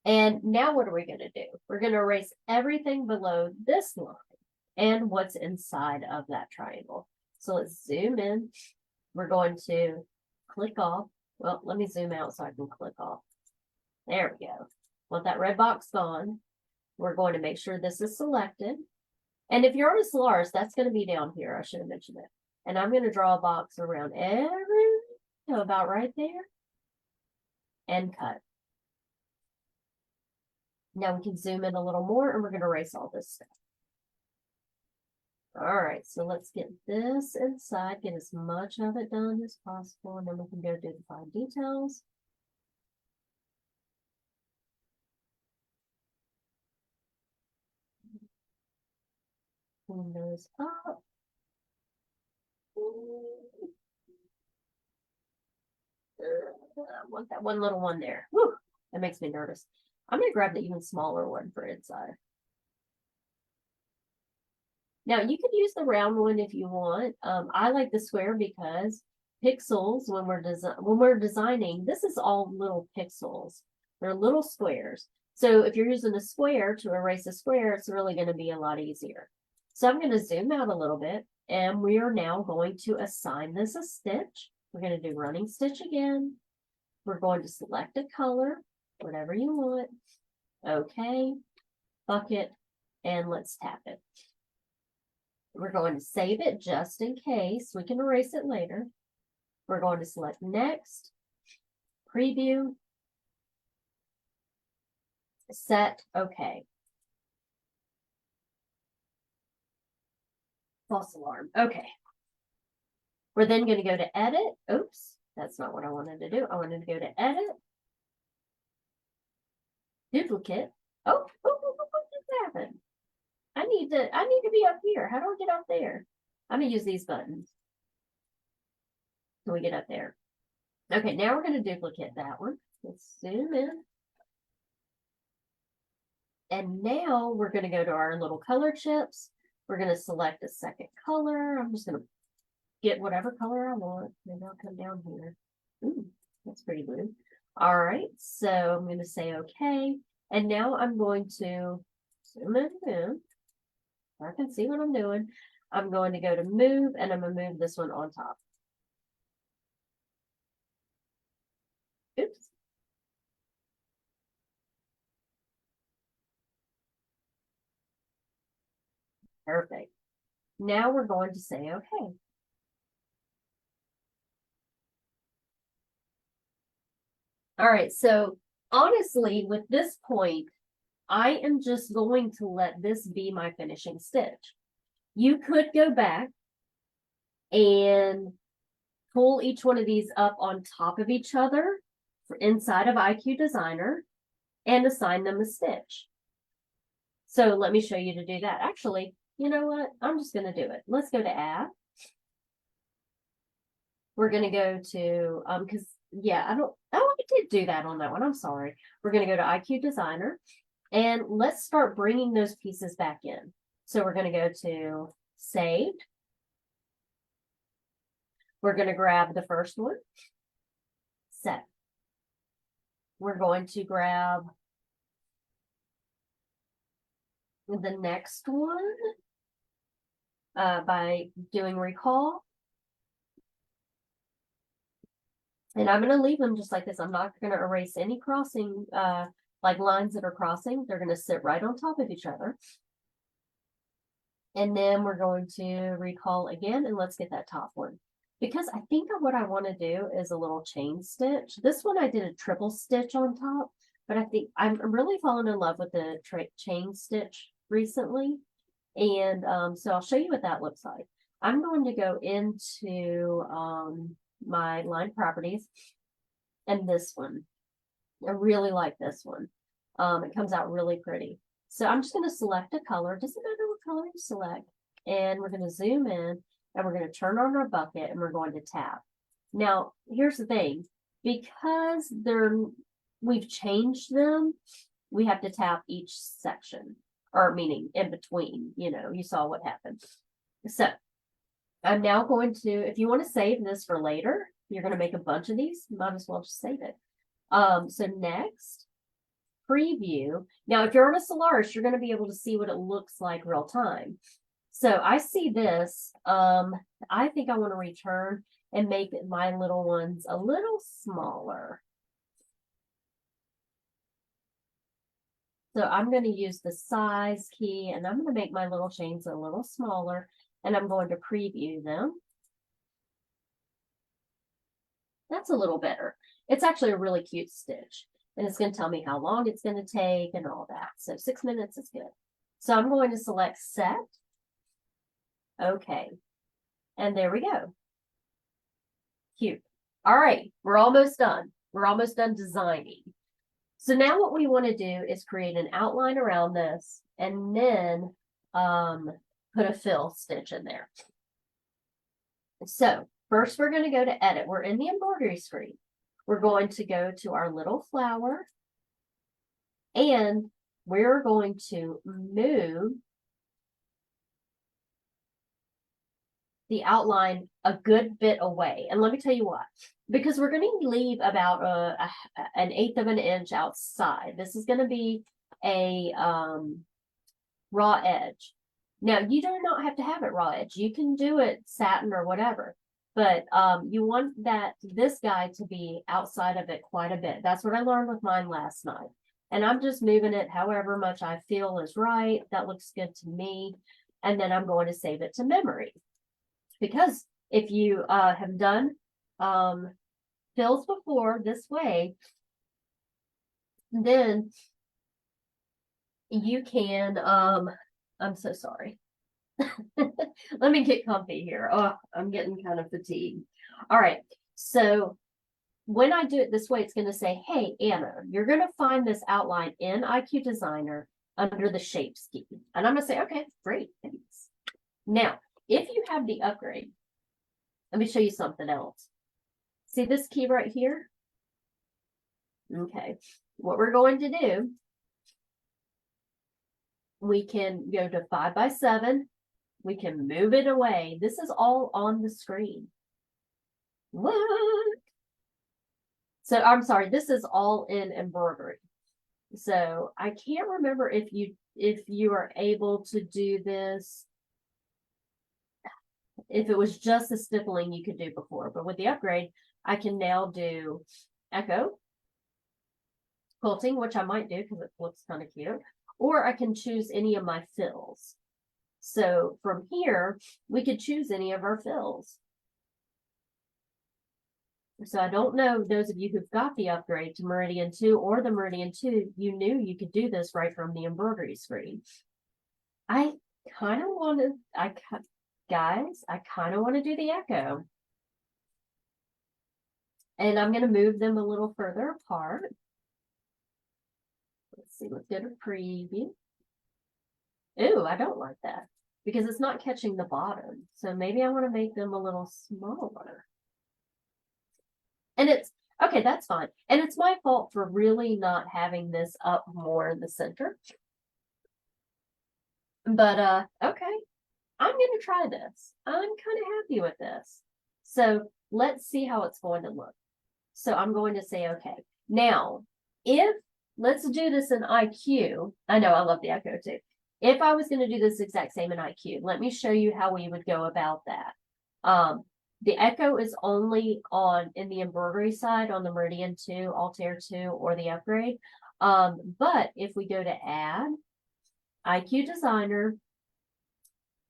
And now what are we going to do? We're going to erase everything below this line and what's inside of that triangle. So let's zoom in. We're going to click off. Well, let me zoom out so I can click off. There we go. Want that red box gone. We're going to make sure this is selected. And if you're on a Solaris, that's going to be down here. I should have mentioned it. And I'm going to draw a box around about right there. And cut. Now we can zoom in a little more, and we're going to erase all this stuff. All right, so let's get this inside, get as much of it done as possible, and then we can go do the fine details. Clean those up. I want that one little one there. Whew, that makes me nervous. I'm going to grab the even smaller one for inside. Now, you could use the round one if you want. I like the square because pixels, when we're designing, this is all little pixels. They're little squares. So if you're using a square to erase a square, it's really going to be a lot easier. So I'm going to zoom out a little bit, and we are now going to assign this a stitch. We're going to do running stitch again. We're going to select a color, whatever you want. Okay. bucket, and let's tap it. We're going to save it just in case. We can erase it later. We're going to select next, preview, set, okay. False alarm, okay. We're then going to go to edit. Oops, that's not what I wanted to do. I wanted to go to edit, duplicate. Oh, what just happened? I need to be up here. How do I get up there? I'm gonna use these buttons. Till we get up there. Okay, now we're gonna duplicate that one. Let's zoom in. And now we're gonna go to our little color chips. We're gonna select a second color. I'm just gonna get whatever color I want. Maybe I'll come down here. Ooh, that's pretty blue. All right, so I'm gonna say okay. And now I'm going to zoom in. I can see what I'm doing. I'm going to go to move, and I'm going to move this one on top. Oops. Perfect. Now we're going to say okay. All right, so honestly, with this point, I am just going to let this be my finishing stitch. You could go back and pull each one of these up on top of each other inside of IQ Designer and assign them a stitch. So let me show you to do that. Actually, you know what? I'm just going to do it. Let's go to add. We're going to go to, because yeah, I did do that on that one. I'm sorry. We're going to go to IQ Designer and let's start bringing those pieces back in. So we're going to go to saved. We're going to grab the first one, set. We're going to grab the next one by doing recall. And I'm going to leave them just like this. I'm not going to erase any crossing, like lines that are crossing. They're going to sit right on top of each other. And then we're going to recall again, and let's get that top one. Because I think what I want to do is a little chain stitch. This one I did a triple stitch on top, but I think I'm really falling in love with the chain stitch recently. And so I'll show you what that looks like. I'm going to go into my line properties and this one. I really like this one. It comes out really pretty. So I'm just going to select a color. Doesn't matter what color you select. And we're going to zoom in and we're going to turn on our bucket and we're going to tap. Now, here's the thing. Because we've changed them, we have to tap each section, or meaning in between, you know, you saw what happened. So I'm now going to, if you want to save this for later, you're going to make a bunch of these, you might as well just save it. So next, preview. Now, if you're on a Solaris, you're going to be able to see what it looks like real time. So I see this. I think I want to return and make my little ones a little smaller. So I'm going to use the size key and I'm going to make my little chains a little smaller and I'm going to preview them. That's a little better. It's actually a really cute stitch and it's going to tell me how long it's going to take and all that. So 6 minutes is good. So I'm going to select set. Okay. And there we go. Cute. All right. We're almost done. We're almost done designing. So now what we want to do is create an outline around this and then put a fill stitch in there. So first we're going to go to edit. We're in the embroidery screen. We're going to go to our little flower and we're going to move the outline a good bit away. And let me tell you why. Because we're going to leave about an 1/8 of an inch outside. This is going to be a raw edge. Now, you do not have to have it raw edge. You can do it satin or whatever. But you want this guy to be outside of it quite a bit. That's what I learned with mine last night. And I'm just moving it however much I feel is right. That looks good to me. And then I'm going to save it to memory. Because if you have done fills before this way, then you can, I'm so sorry. Let me get comfy here. Oh, I'm getting kind of fatigued. All right. So when I do it this way, it's going to say, hey, Anna, you're going to find this outline in IQ Designer under the Shapes key. And I'm going to say, okay, great, thanks. Now, if you have the upgrade, let me show you something else. See this key right here? Okay, what we're going to do, we can go to 5x7. We can move it away. This is all on the screen. What? So I'm sorry, this is all in embroidery. So I can't remember if you are able to do this. If it was just the stippling you could do before, but with the upgrade, I can now do echo quilting, which I might do because it looks kind of cute, or I can choose any of my fills. So from here, we could choose any of our fills. So I don't know, those of you who've got the upgrade to Meridian 2 or the Meridian 2, you knew you could do this right from the embroidery screen. I kind of want to, guys, I kind of want to do the echo. And I'm going to move them a little further apart. Let's see, let's go to preview. Ooh, I don't like that because it's not catching the bottom. So maybe I want to make them a little smaller. And it's, okay, that's fine. And it's my fault for really not having this up more in the center. But, okay, I'm going to try this. I'm kind of happy with this. So let's see how it's going to look. So I'm going to say, okay, now, let's do this in IQ. I know I love the echo too. If I was going to do this exact same in IQ, let me show you how we would go about that. The echo is only in the embroidery side on the Meridian 2, Altair 2, or the upgrade. But if we go to add IQ Designer,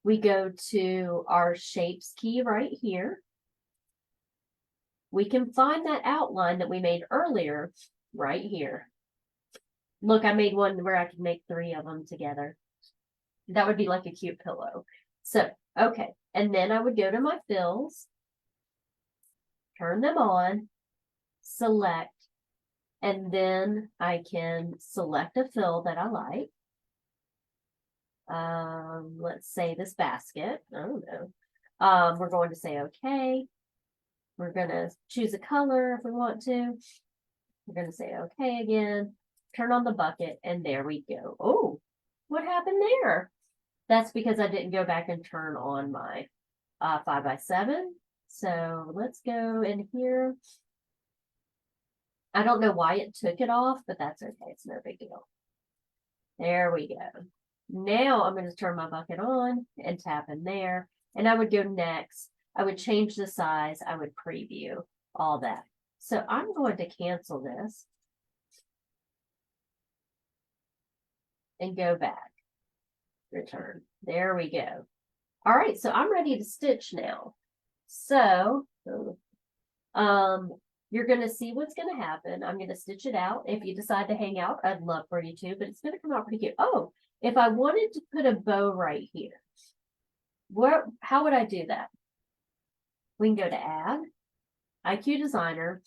we go to our shapes key right here. We can find that outline that we made earlier right here. Look, I made one where I could make 3 of them together. That would be like a cute pillow. So, okay. And then I would go to my fills, turn them on, select, and then I can select a fill that I like. Let's say this basket. I don't know. We're going to say, okay. We're going to choose a color if we want to. We're going to say, okay again. Turn on the bucket, and there we go. Oh, what happened there? That's because I didn't go back and turn on my 5x7. So let's go in here. I don't know why it took it off, but that's okay. It's no big deal. There we go. Now I'm going to turn my bucket on and tap in there. And I would go next. I would change the size. I would preview all that. So I'm going to cancel this and go back. Return. There we go. All right, so I'm ready to stitch now. So, you're going to see what's going to happen. I'm going to stitch it out. If you decide to hang out, I'd love for you to, but it's going to come out pretty cute. Oh, if I wanted to put a bow right here, how would I do that? We can go to Add, IQ Designer.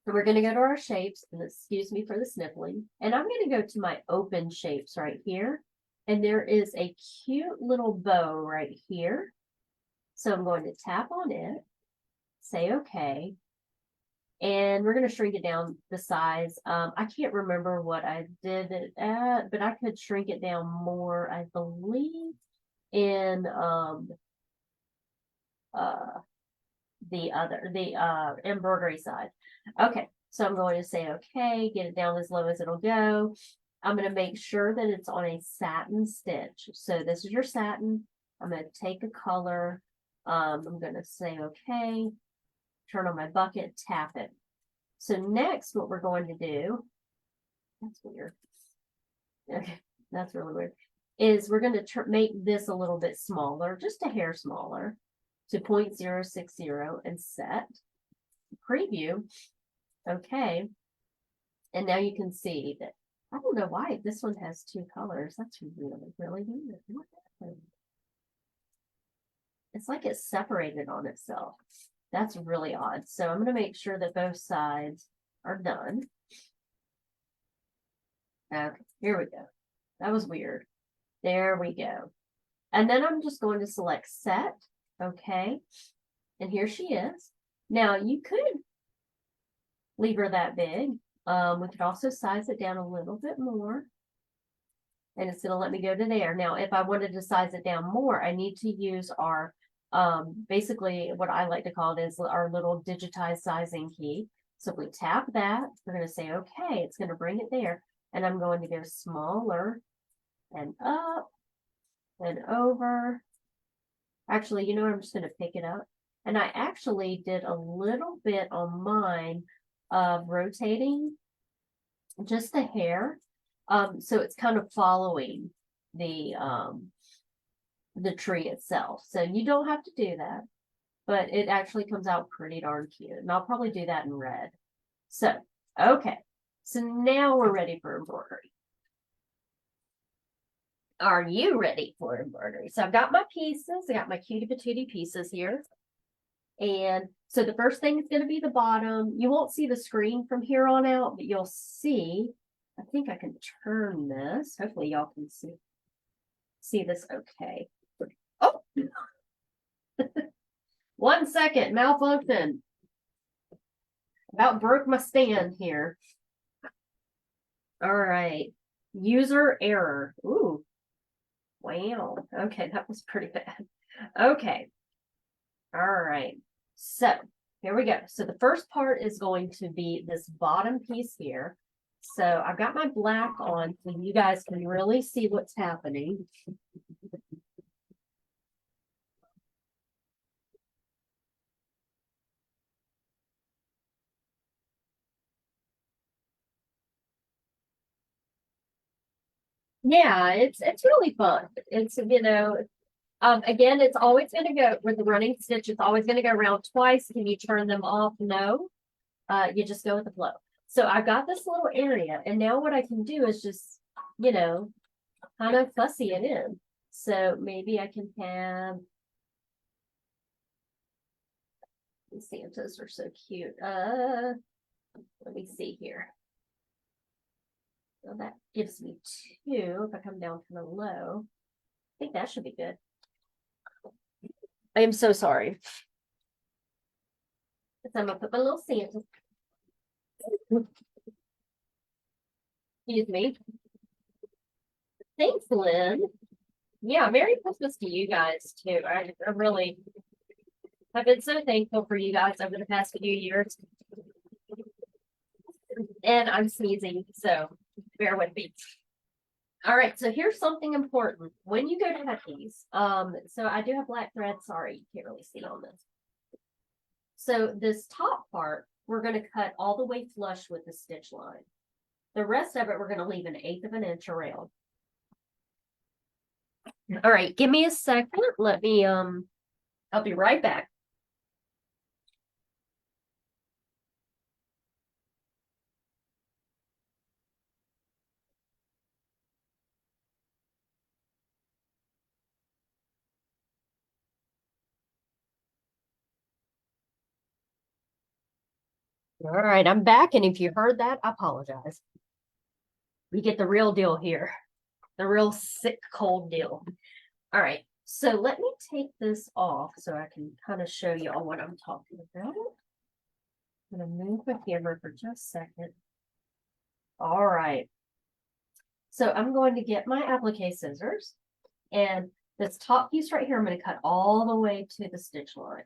So we're going to go to our shapes, and excuse me for the sniffling. And I'm going to go to my open shapes right here. And there is a cute little bow right here. So I'm going to tap on it, say okay. And we're going to shrink it down the size. I can't remember what I did it at, but I could shrink it down more, I believe, in the embroidery side. Okay, so I'm going to say okay, get it down as low as it'll go. I'm going to make sure that it's on a satin stitch. So this is your satin. I'm going to take a color. I'm going to say okay, turn on my bucket, tap it. So next what we're going to do That's weird. Okay, that's really weird. Is we're going to make this a little bit smaller, just a hair smaller, to 0.060 and set. Preview. Okay. And now you can see that, I don't know why this one has two colors. That's really, really weird. What happened? It's like it's separated on itself. That's really odd. So I'm going to make sure that both sides are done. Okay, here we go. That was weird. There we go. And then I'm just going to select set. Okay. And here she is. Now you could leave her that big. We could also size it down a little bit more. And it's going to let me go to there. Now, if I wanted to size it down more, I need to use our, basically what I like to call it is our little digitized sizing key. So if we tap that, we're going to say, okay, it's going to bring it there. And I'm going to go smaller and up and over. Actually, you know what? I'm just going to pick it up. And I actually did a little bit on mine of rotating just the hair. So it's kind of following the tree itself. So you don't have to do that, but it actually comes out pretty darn cute. And I'll probably do that in red. So, okay. So now we're ready for embroidery. Are you ready for embroidery? So I've got my pieces. I got my cutie patootie pieces here. And so the first thing is going to be the bottom. You won't see the screen from here on out, but you'll see. I think I can turn this. Hopefully y'all can see this okay. Oh, 1 second, malfunction. About broke my stand here. All right, user error. Ooh, wow. Okay, that was pretty bad. Okay, all right. So here we go. So the first part is going to be this bottom piece here. So I've got my black on so you guys can really see what's happening. Yeah, it's really fun. It's, you know, again, it's always going to go with the running stitch. It's always going to go around twice. Can you turn them off? No. You just go with the flow. So I've got this little area, and now what I can do is just, you know, kind of fussy it in. So maybe I can have, these Santas are so cute. Let me see here. So that gives me 2. If I come down to the low, I think that should be good. I am so sorry. So I'm gonna put my little Santa. Excuse me. Thanks, Lynn. Yeah, Merry Christmas to you guys too. I really have been so thankful for you guys over the past few years. And I'm sneezing, so bear with me. All right, so here's something important. When you go to cut these, so I do have black thread. Sorry, you can't really see on this. So this top part, we're going to cut all the way flush with the stitch line. The rest of it, we're going to leave 1/8 of an inch around. All right, give me a second. Let me, I'll be right back. All right, I'm back. And if you heard that, I apologize. We get the real deal here, the real sick, cold deal. All right, so let me take this off so I can kind of show you all what I'm talking about. I'm going to move my camera for just a second. All right. So I'm going to get my applique scissors, and this top piece right here, I'm going to cut all the way to the stitch line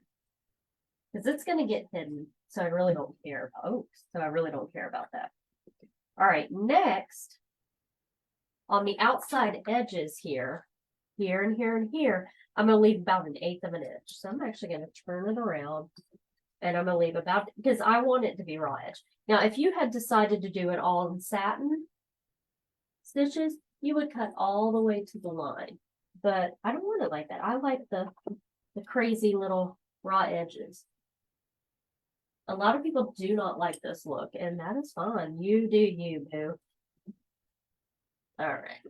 because it's going to get hidden. So I really don't care. Oh, so I really don't care about that. All right, next on the outside edges here, here and here and here, I'm going to leave about 1/8 of an inch. So I'm actually going to turn it around, and I'm going to leave about, because I want it to be raw edge. Now, if you had decided to do it all in satin, stitches, you would cut all the way to the line. But I don't want it like that. I like the crazy little raw edges. A lot of people do not like this look, and that is fine. You do you, boo. All right.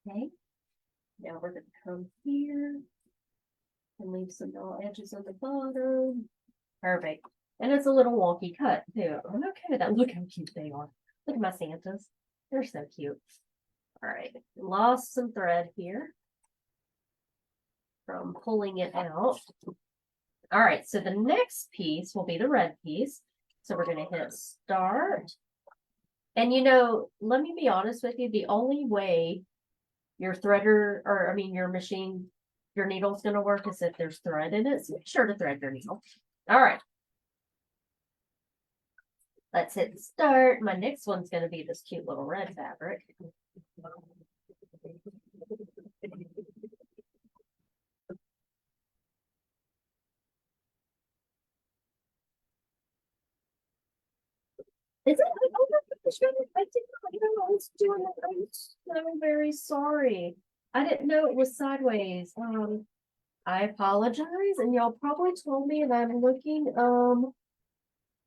Okay. Now we're going to come here and leave some raw edges on the bottom. Perfect. And it's a little wonky cut, too. I'm okay with that. Look how cute they are. Look at my Santas. They're so cute. All right. Lost some thread here from pulling it out. All right. So the next piece will be the red piece. So we're going to hit start. And you know, let me be honest with you. The only way your threader, or I mean your machine, your needle's going to work is if there's thread in it. So make sure to thread your needle. All right. Let's hit start. My next one's going to be this cute little red fabric. Is it? I did not know I was doing it. I'm so very sorry. I didn't know it was sideways. I apologize, and y'all probably told me, and I'm looking.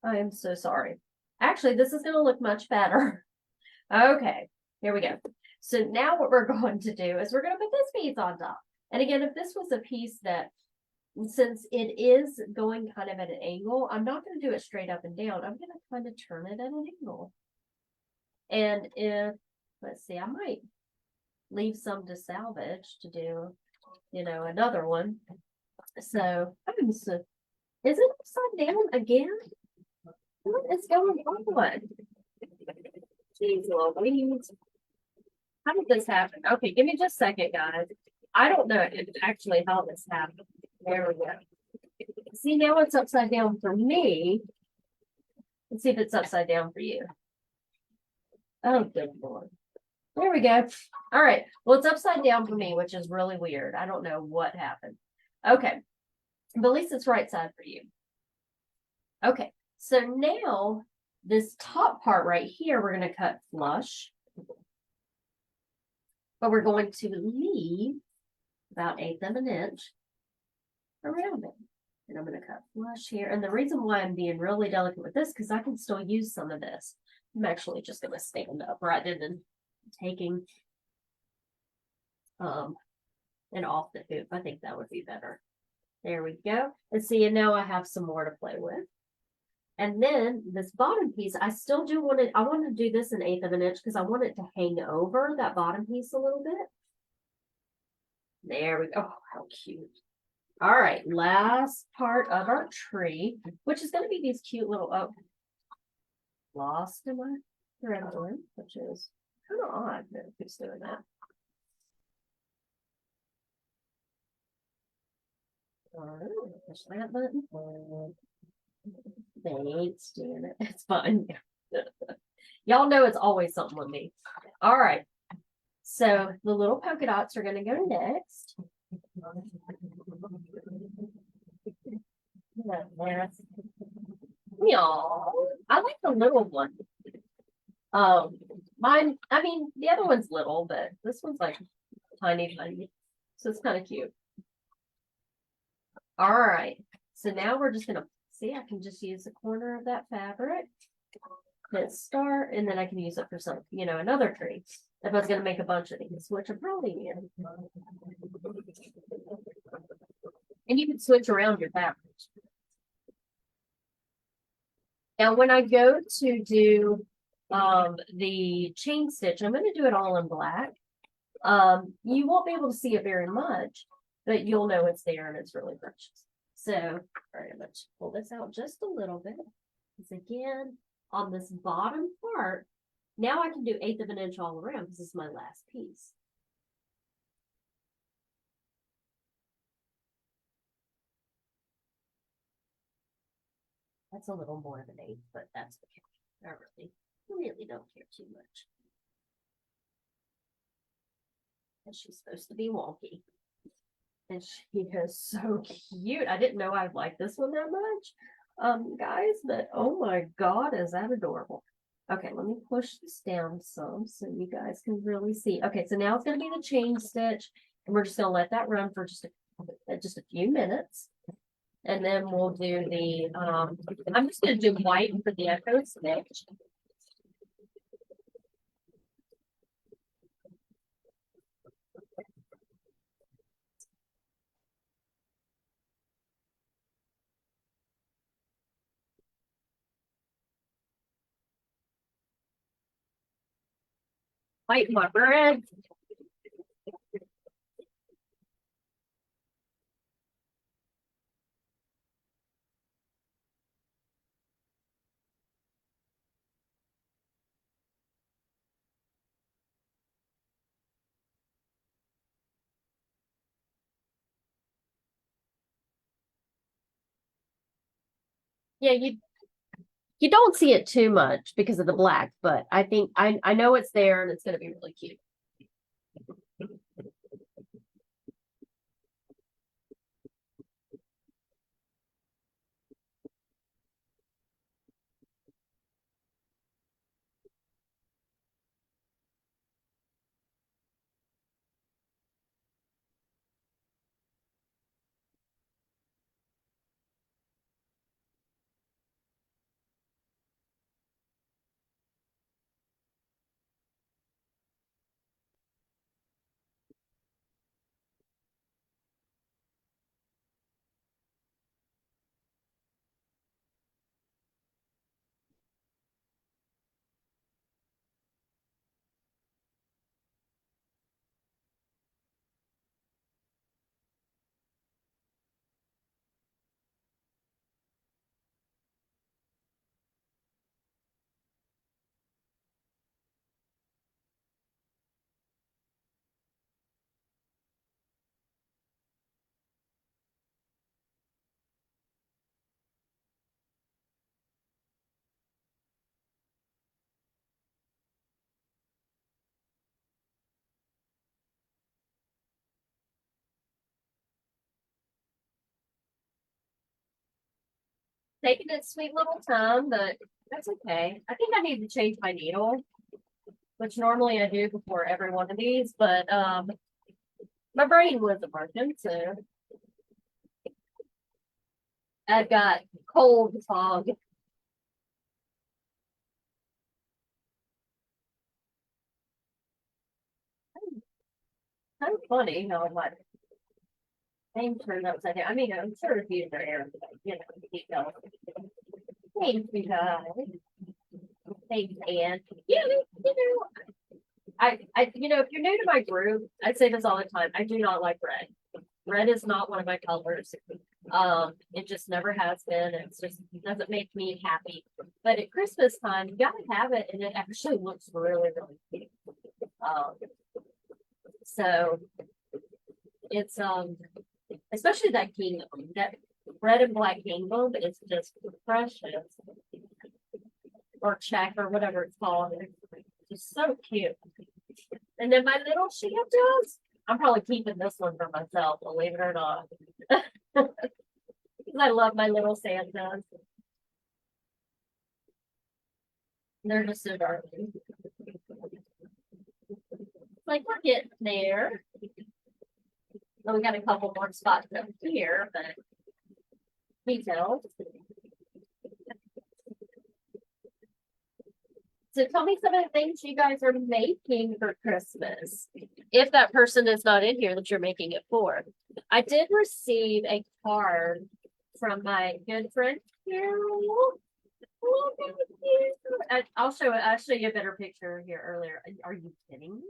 I am so sorry. Actually, this is going to look much better. Okay, here we go. So now what we're going to do is we're going to put this piece on top. And again, if this was a piece that, since it is going kind of at an angle, I'm not going to do it straight up and down. I'm going to kind of turn it at an angle. And if, let's see, I might leave some to salvage to do, you know, another one. So, is it upside down again? What is going on? Jeez Louise. How did this happen? Okay, give me just a second, guys. I don't know actually how this happened. There we go. See, now it's upside down for me. Let's see if it's upside down for you. Oh, good Lord. There we go. All right. Well, it's upside down for me, which is really weird. I don't know what happened. Okay. But at least it's right side for you. Okay. So now this top part right here, we're going to cut flush. But we're going to leave about 1/8 of an inch around it. And I'm going to cut flush here. And the reason why I'm being really delicate with this, because I can still use some of this. I'm actually just going to stand up rather than taking it off the hoop. I think that would be better. There we go. And see, and now I have some more to play with. And then this bottom piece, I still do want it. I want to do this 1/8 of an inch because I want it to hang over that bottom piece a little bit. There we go. Oh, how cute. All right, last part of our tree, which is going to be these cute little, oh, lost in my thread one, which is kind of odd that who's doing that. All right, push that button. Thanks, Janet. It's fun. Y'all know it's always something with me. All right. So the little polka dots are going to go next. Y'all, I like the little one. Mine, I mean, the other one's little, but this one's like tiny, tiny. So it's kind of cute. All right. So now we're just going to see, I can just use the corner of that fabric. Hit start, and then I can use it for some, you know, another tree. If I was going to make a bunch of these, which I'm probably in. And you can switch around your fabrics. Now, when I go to do the chain stitch, I'm going to do it all in black. You won't be able to see it very much, but you'll know it's there and it's really precious. So, all right, let's pull this out just a little bit. Because again, on this bottom part, now I can do 1/8 of an inch all around because this is my last piece. That's a little more of an 1/8, but that's okay. I really don't care too much. And she's supposed to be wonky. And she is so cute. I didn't know I'd like this one that much, guys, but oh my God, is that adorable. Okay, let me push this down some so you guys can really see. Okay, so now it's going to be the chain stitch, and we're just going to let that run for just a few minutes. And then we'll do the, I'm just going to do white for the echo stitch. White my bread. Yeah, you don't see it too much because of the black, but I think I know it's there and it's going to be really cute. Taking its sweet little time, but that's okay. I think I need to change my needle, which normally I do before every one of these, but my brain wasn't working, so I've got cold fog. Kind of funny how my name turned upside down. I mean, I'm sure if you there, but you know, keep going. Thanks, you guys. Thanks, Anne. Yeah, you know, if you're new to my group, I say this all the time. I do not like red. Red is not one of my colors. It just never has been. It's just it doesn't make me happy. But at Christmas time, you gotta have it, and it actually looks really, really cute. Um, so it's especially that gingham, that red and black gingham is just precious, or check or whatever it's called. It's just so cute. And then my little Santas, I'm probably keeping this one for myself, believe it or not. I love my little Santas. They're just so darling. Like we're getting there. Well, we got a couple more spots up here, but details. So tell me some of the things you guys are making for Christmas. If that person is not in here that you're making it for. I did receive a card from my good friend Carol. Oh, thank you. I'll show you a better picture here earlier. Are you kidding me?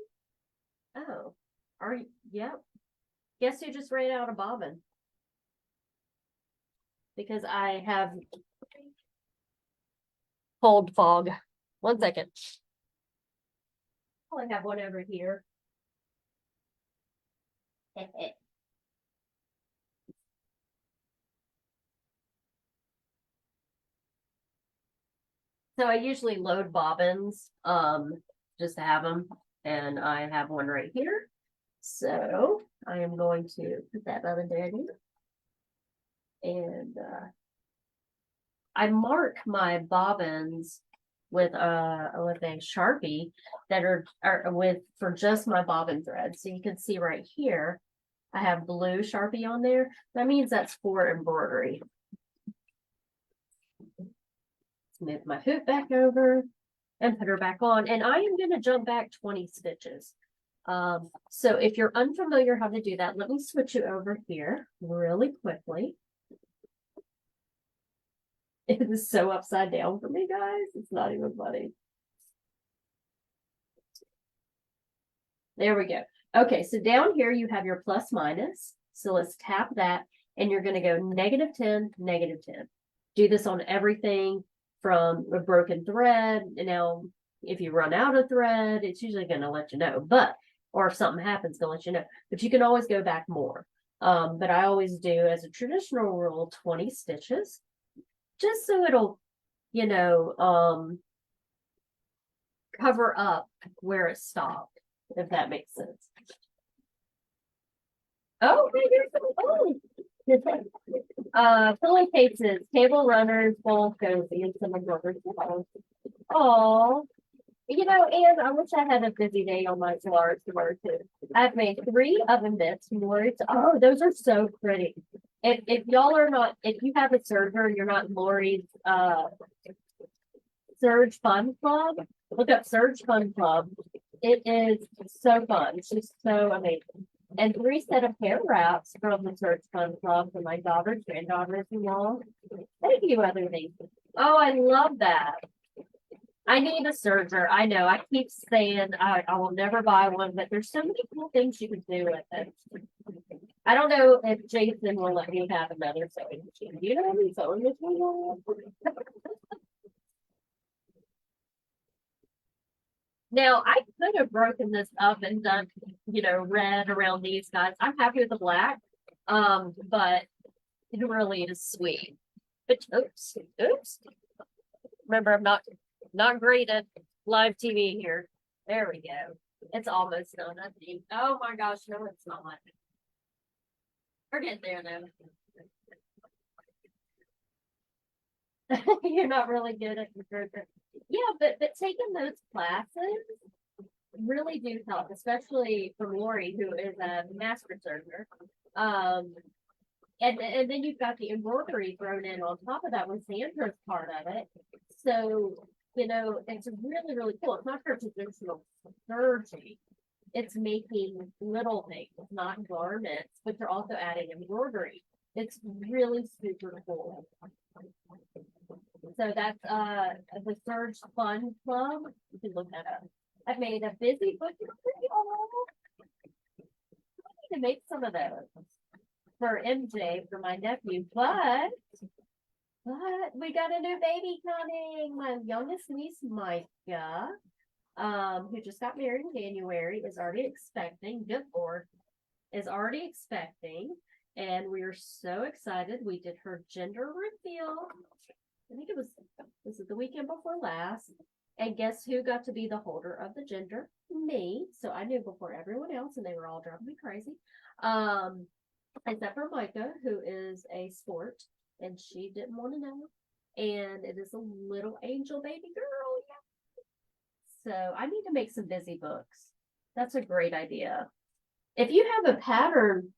Oh, are you? Yep. Guess who just ran out of bobbin? Because I have cold fog. 1 second. Oh, I have one over here. So I usually load bobbins, just to have them, and I have one right here. So I am going to put that bobbin there, and I mark my bobbins with a Sharpie that are with for just my bobbin thread. So you can see right here, I have blue Sharpie on there. That means that's for embroidery. Let's move my hoop back over and put her back on. And I am going to jump back 20 stitches. So if you're unfamiliar how to do that, let me switch you over here really quickly. It is so upside down for me, guys. It's not even funny. There we go. Okay, so down here you have your plus minus. So let's tap that, and you're going to go -10, -10. Do this on everything from a broken thread. And now, if you run out of thread, it's usually going to let you know. Or if something happens, going to let you know. But you can always go back more. But I always do, as a traditional rule, 20 stitches. Just so it'll, cover up where it stopped, if that makes sense. Oh, pillowcases, table runners, bowl cozy, and some embroidered pillows. Oh, and I wish I had a busy day on my flowers to wear too. I've made 3 oven mitts from Lori's. Oh, those are so pretty. If y'all are not, if you have a serger, you're not in Lori's Surge Fun Club, look up Surge Fun Club. It is so fun. It's just so amazing. And 3 set of hair wraps from the Surge Fun Club for my daughters, granddaughters, and all. Thank you, other things. Oh, I love that. I need a serger. I know. I keep saying I will never buy one, but there's so many cool things you can do with it. I don't know if Jason will let me have another sewing machine. Do you know any sewing machine? Now, I could have broken this up and done, red around these guys. I'm happy with the black, but it really is sweet. But oops. Remember, I'm not great at live TV here. There we go. It's almost done, I think. Oh my gosh, no, it's not. We're getting there now. You're not really good at the yeah, but taking those classes really do help, especially from Lori, who is a master serger. And then you've got the embroidery thrown in on top of that with Sandra's part of it. So, it's really, really cool. It's not for traditional serging. It's making little things, not garments, but they're also adding embroidery. It's really super cool. So that's the Surge Fun Club. You can look that up. I've made a busy book. I need to make some of those for MJ, for my nephew, but we got a new baby coming. My youngest niece, Micah, who just got married in January, is already expecting. Good Lord, is already expecting. And we are so excited. We did her gender reveal. I think this is the weekend before last. And guess who got to be the holder of the gender? Me. So I knew before everyone else, and they were all driving me crazy. Except for Micah, who is a sport, and she didn't want to know. And it is a little angel baby girl. Yeah. So I need to make some busy books. That's a great idea. If you have a pattern,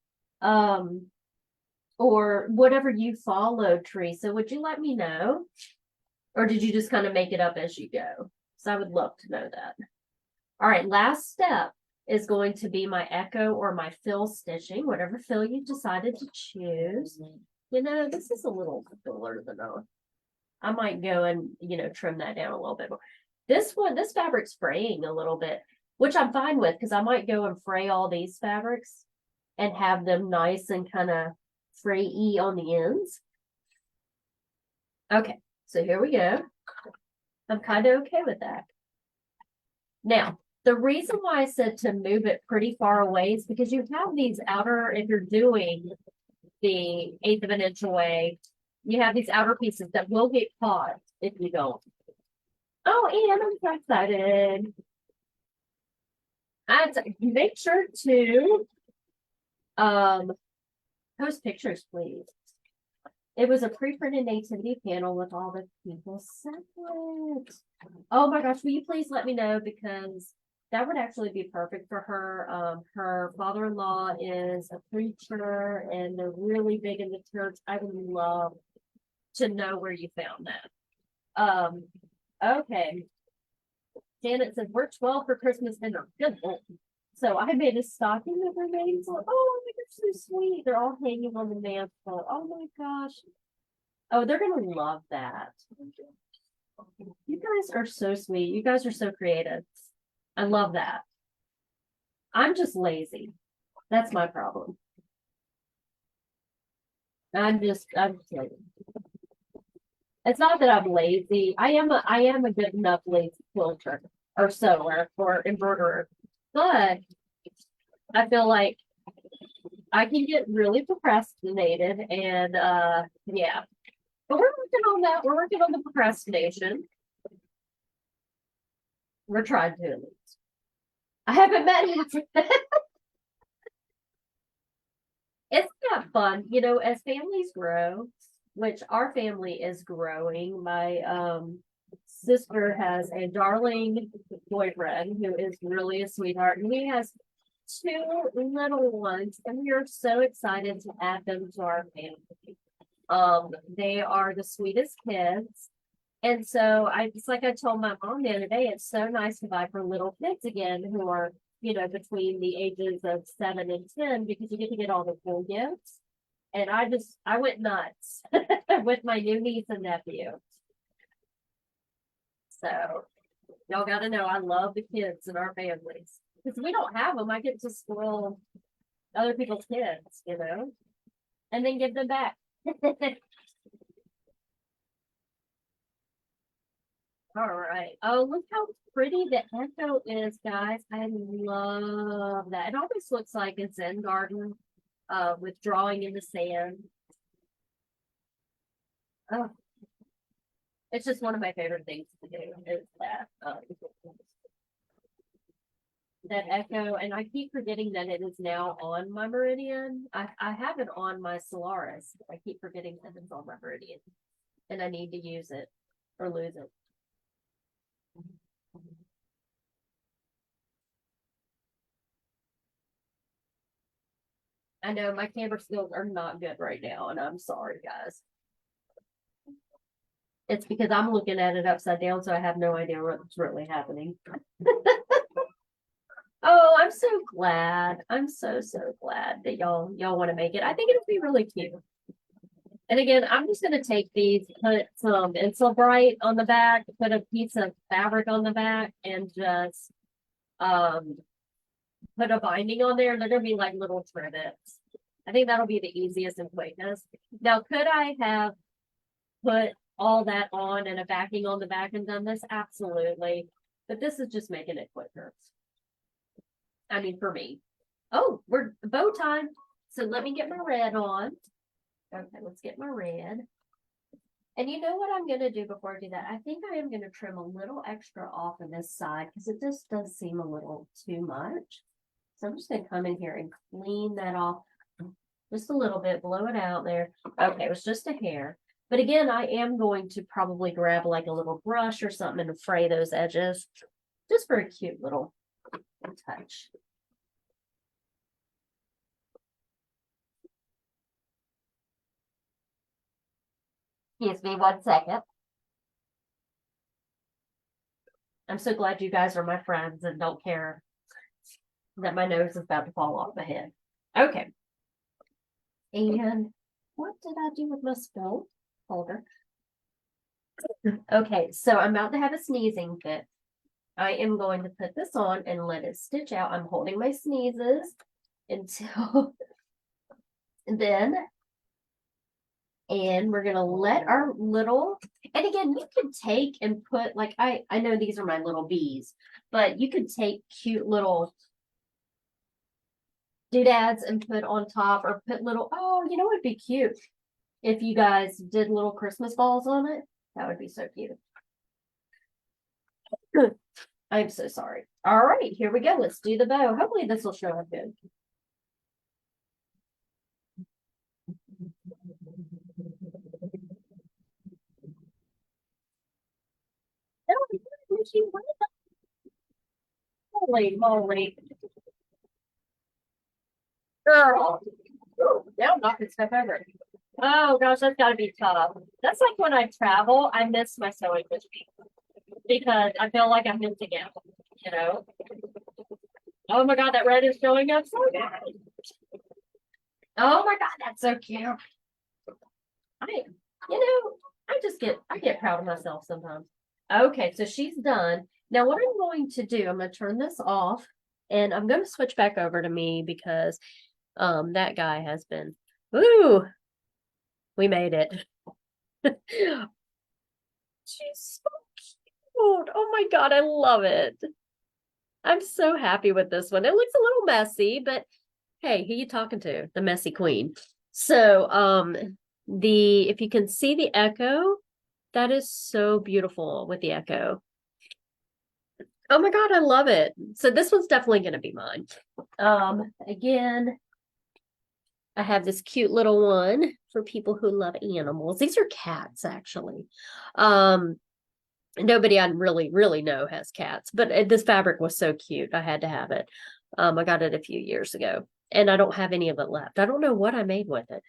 or whatever you follow, Teresa, would you let me know? Or did you just kind of make it up as you go? So I would love to know that. All right, last step is going to be my echo or my fill stitching, whatever fill you decided to choose. This is a little fuller than I might go and, trim that down a little bit more. This fabric's fraying a little bit, which I'm fine with because I might go and fray all these fabrics and have them nice and kind of fray-y on the ends. Okay, so here we go. I'm kind of okay with that. Now, the reason why I said to move it pretty far away is because you have these outer, if you're doing the 1/8 of an inch away, you have these outer pieces that will get caught if you don't. Oh, and I'm so excited. And make sure to post pictures, please. It was a pre-printed nativity panel with all the people separate. Oh my gosh, will you please let me know because that would actually be perfect for her. Her father-in-law is a preacher and they're really big in the church. I would love to know where you found that. Okay. Janet says we're 12 for Christmas dinner. Good. So I made a stocking of their names. Oh my gosh, so sweet. They're all hanging on the mantle. Oh my gosh. Oh, they're gonna love that. You guys are so sweet. You guys are so creative. I love that. I'm just lazy. That's my problem. I'm just lazy. It's not that I'm lazy. I am a good enough lazy quilter or sewer or embroiderer. But I feel like I can get really procrastinated and yeah. But we're working on that. We're working on the procrastination. We're trying to at least. I haven't met him. It's not fun, you know, as families grow, which our family is growing. My sister has a darling boyfriend who is really a sweetheart, and he has two little ones, and we are so excited to add them to our family. They are the sweetest kids. And so it's like I told my mom the other day, it's so nice to buy for little kids again who are, you know, between the ages of 7 and 10 because you get to get all the cool gifts. And I went nuts with my new niece and nephew. So y'all got to know I love the kids in our families because we don't have them. I get to spoil other people's kids, you know, and then give them back. All right. Oh, look how pretty the echo is, guys. I love that. It almost looks like a Zen garden with drawing in the sand. Oh, it's just one of my favorite things to do is that echo. And I keep forgetting that it is now on my meridian. I have it on my Solaris. I keep forgetting that it's on my meridian and I need to use it or lose it. I know my camera skills are not good right now, and I'm sorry, guys. It's because I'm looking at it upside down, so I have no idea what's really happening. Oh, I'm so glad. I'm so glad that y'all want to make it. I think it'll be really cute. And again, I'm just gonna take these, put some Insul Bright on the back, put a piece of fabric on the back, and just put a binding on there. They're gonna be like little trivets. I think that'll be the easiest and quickest. Now, could I have put all that on and a backing on the back and done this? Absolutely. But this is just making it quicker. I mean, for me. Oh, we're bow time. So let me get my red on. Okay, let's get my red. And you know what I'm going to do before I do that? I think I am going to trim a little extra off on this side because it just does seem a little too much. So I'm just going to come in here and clean that off just a little bit, blow it out there. Okay, it was just a hair. But again, I am going to probably grab like a little brush or something and fray those edges just for a cute little touch. Excuse me 1 second. I'm so glad you guys are my friends and don't care that my nose is about to fall off my head. Okay. And what did I do with my spill holder? Okay, so I'm about to have a sneezing fit. I am going to put this on and let it stitch out. I'm holding my sneezes until then. And we're gonna let our little, and again, you could take and put like, I know these are my little bees, but you could take cute little doodads and put on top or put little, oh, you know, it'd be cute if you guys did little Christmas balls on it. That would be so cute. I'm so sorry. All right, here we go. Let's do the bow. Hopefully this will show up good. she went. Holy moly. Girl. Now I'm knocking stuff over. Oh gosh, that's gotta be tough. That's like when I travel, I miss my sewing machine because I feel like I'm missing out, you know? Oh my god, that red is showing up so good. Oh my god, that's so cute. I, you know, I get proud of myself sometimes. Okay, so she's done. Now what I'm going to do, I'm gonna turn this off and I'm gonna switch back over to me because that guy has been, ooh, we made it. She's so cute. Oh my god, I love it. I'm so happy with this one. It looks a little messy, but hey, who you talking to? The messy queen. So, the if you can see the echo, that is so beautiful with the echo. Oh my god, I love it. So this one's definitely going to be mine. Again, I have this cute little one for people who love animals. These are cats, actually. Nobody I really know has cats, but this fabric was so cute. I had to have it. I got it a few years ago, and I don't have any of it left. I don't know what I made with it,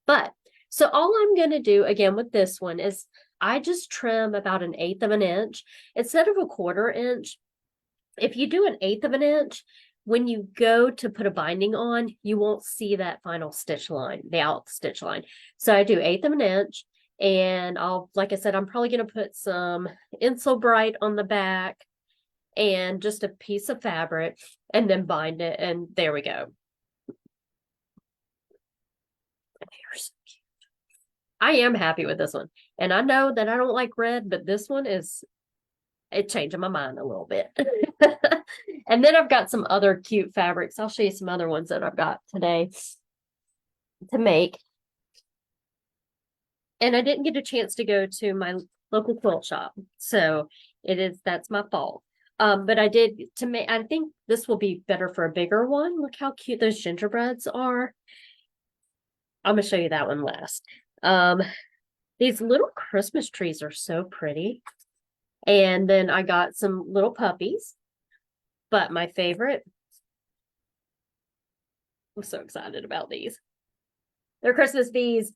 but so all I'm going to do again with this one is I just trim about 1/8 of an inch instead of 1/4 inch. If you do 1/8 of an inch, when you go to put a binding on, you won't see that final stitch line, the out stitch line. So I do 1/8 of an inch, and I'll, like I said, I'm probably going to put some Insel Bright on the back and just a piece of fabric and then bind it. And there we go. So I am happy with this one. And I know that I don't like red, but this one is, it changing my mind a little bit. And then I've got some other cute fabrics. I'll show you some other ones that I've got today to make. And I didn't get a chance to go to my local quilt shop. So that's my fault. But I did to make, I think this will be better for a bigger one. Look how cute those gingerbreads are. I'm gonna show you that one last. These little Christmas trees are so pretty. And then I got some little puppies. But my favorite, I'm so excited about these. They're Christmas bees.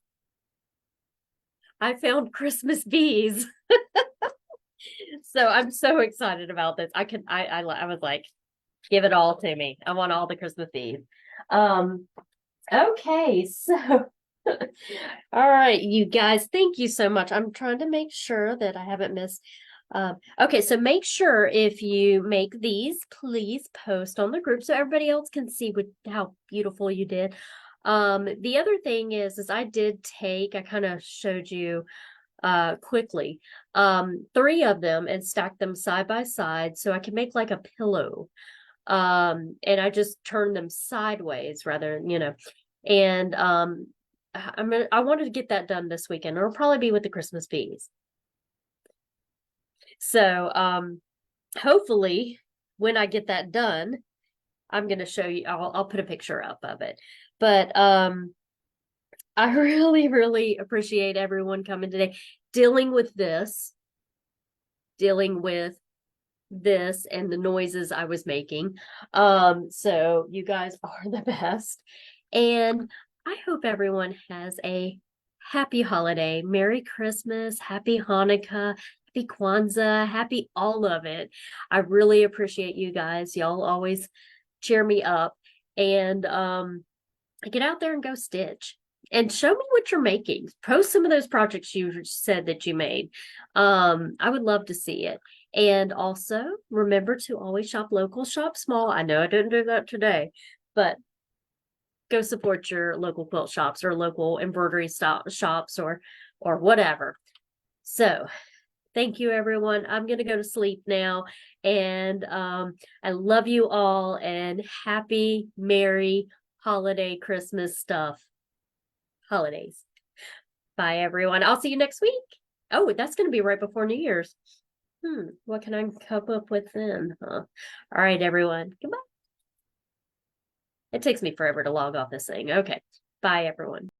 I found Christmas bees. So I'm so excited about this. I was like, give it all to me. I want all the Christmas bees. Okay, so all right, you guys, thank you so much. I'm trying to make sure that I haven't missed. Okay, so make sure if you make these, please post on the group so everybody else can see how beautiful you did. The other thing is I kind of showed you quickly 3 of them and stacked them side by side so I can make like a pillow. And I just turned them sideways rather, and I wanted to get that done this weekend. It'll probably be with the Christmas bees. So hopefully when I get that done, I'm going to show you, I'll put a picture up of it. But I really appreciate everyone coming today, dealing with this and the noises I was making. So you guys are the best. And I hope everyone has a happy holiday, Merry Christmas, Happy Hanukkah, Happy Kwanzaa, happy all of it. I really appreciate you guys. Y'all always cheer me up. And get out there and go stitch. And show me what you're making. Post some of those projects you said that you made. I would love to see it. And also remember to always shop local, shop small. I know I didn't do that today, but go support your local quilt shops or local embroidery shops or whatever. So thank you, everyone. I'm going to go to sleep now. And I love you all and happy, merry holiday Christmas stuff. Holidays. Bye, everyone. I'll see you next week. Oh, that's going to be right before New Year's. What can I come up with then? All right, everyone. Goodbye. It takes me forever to log off this thing. Okay. Bye, everyone.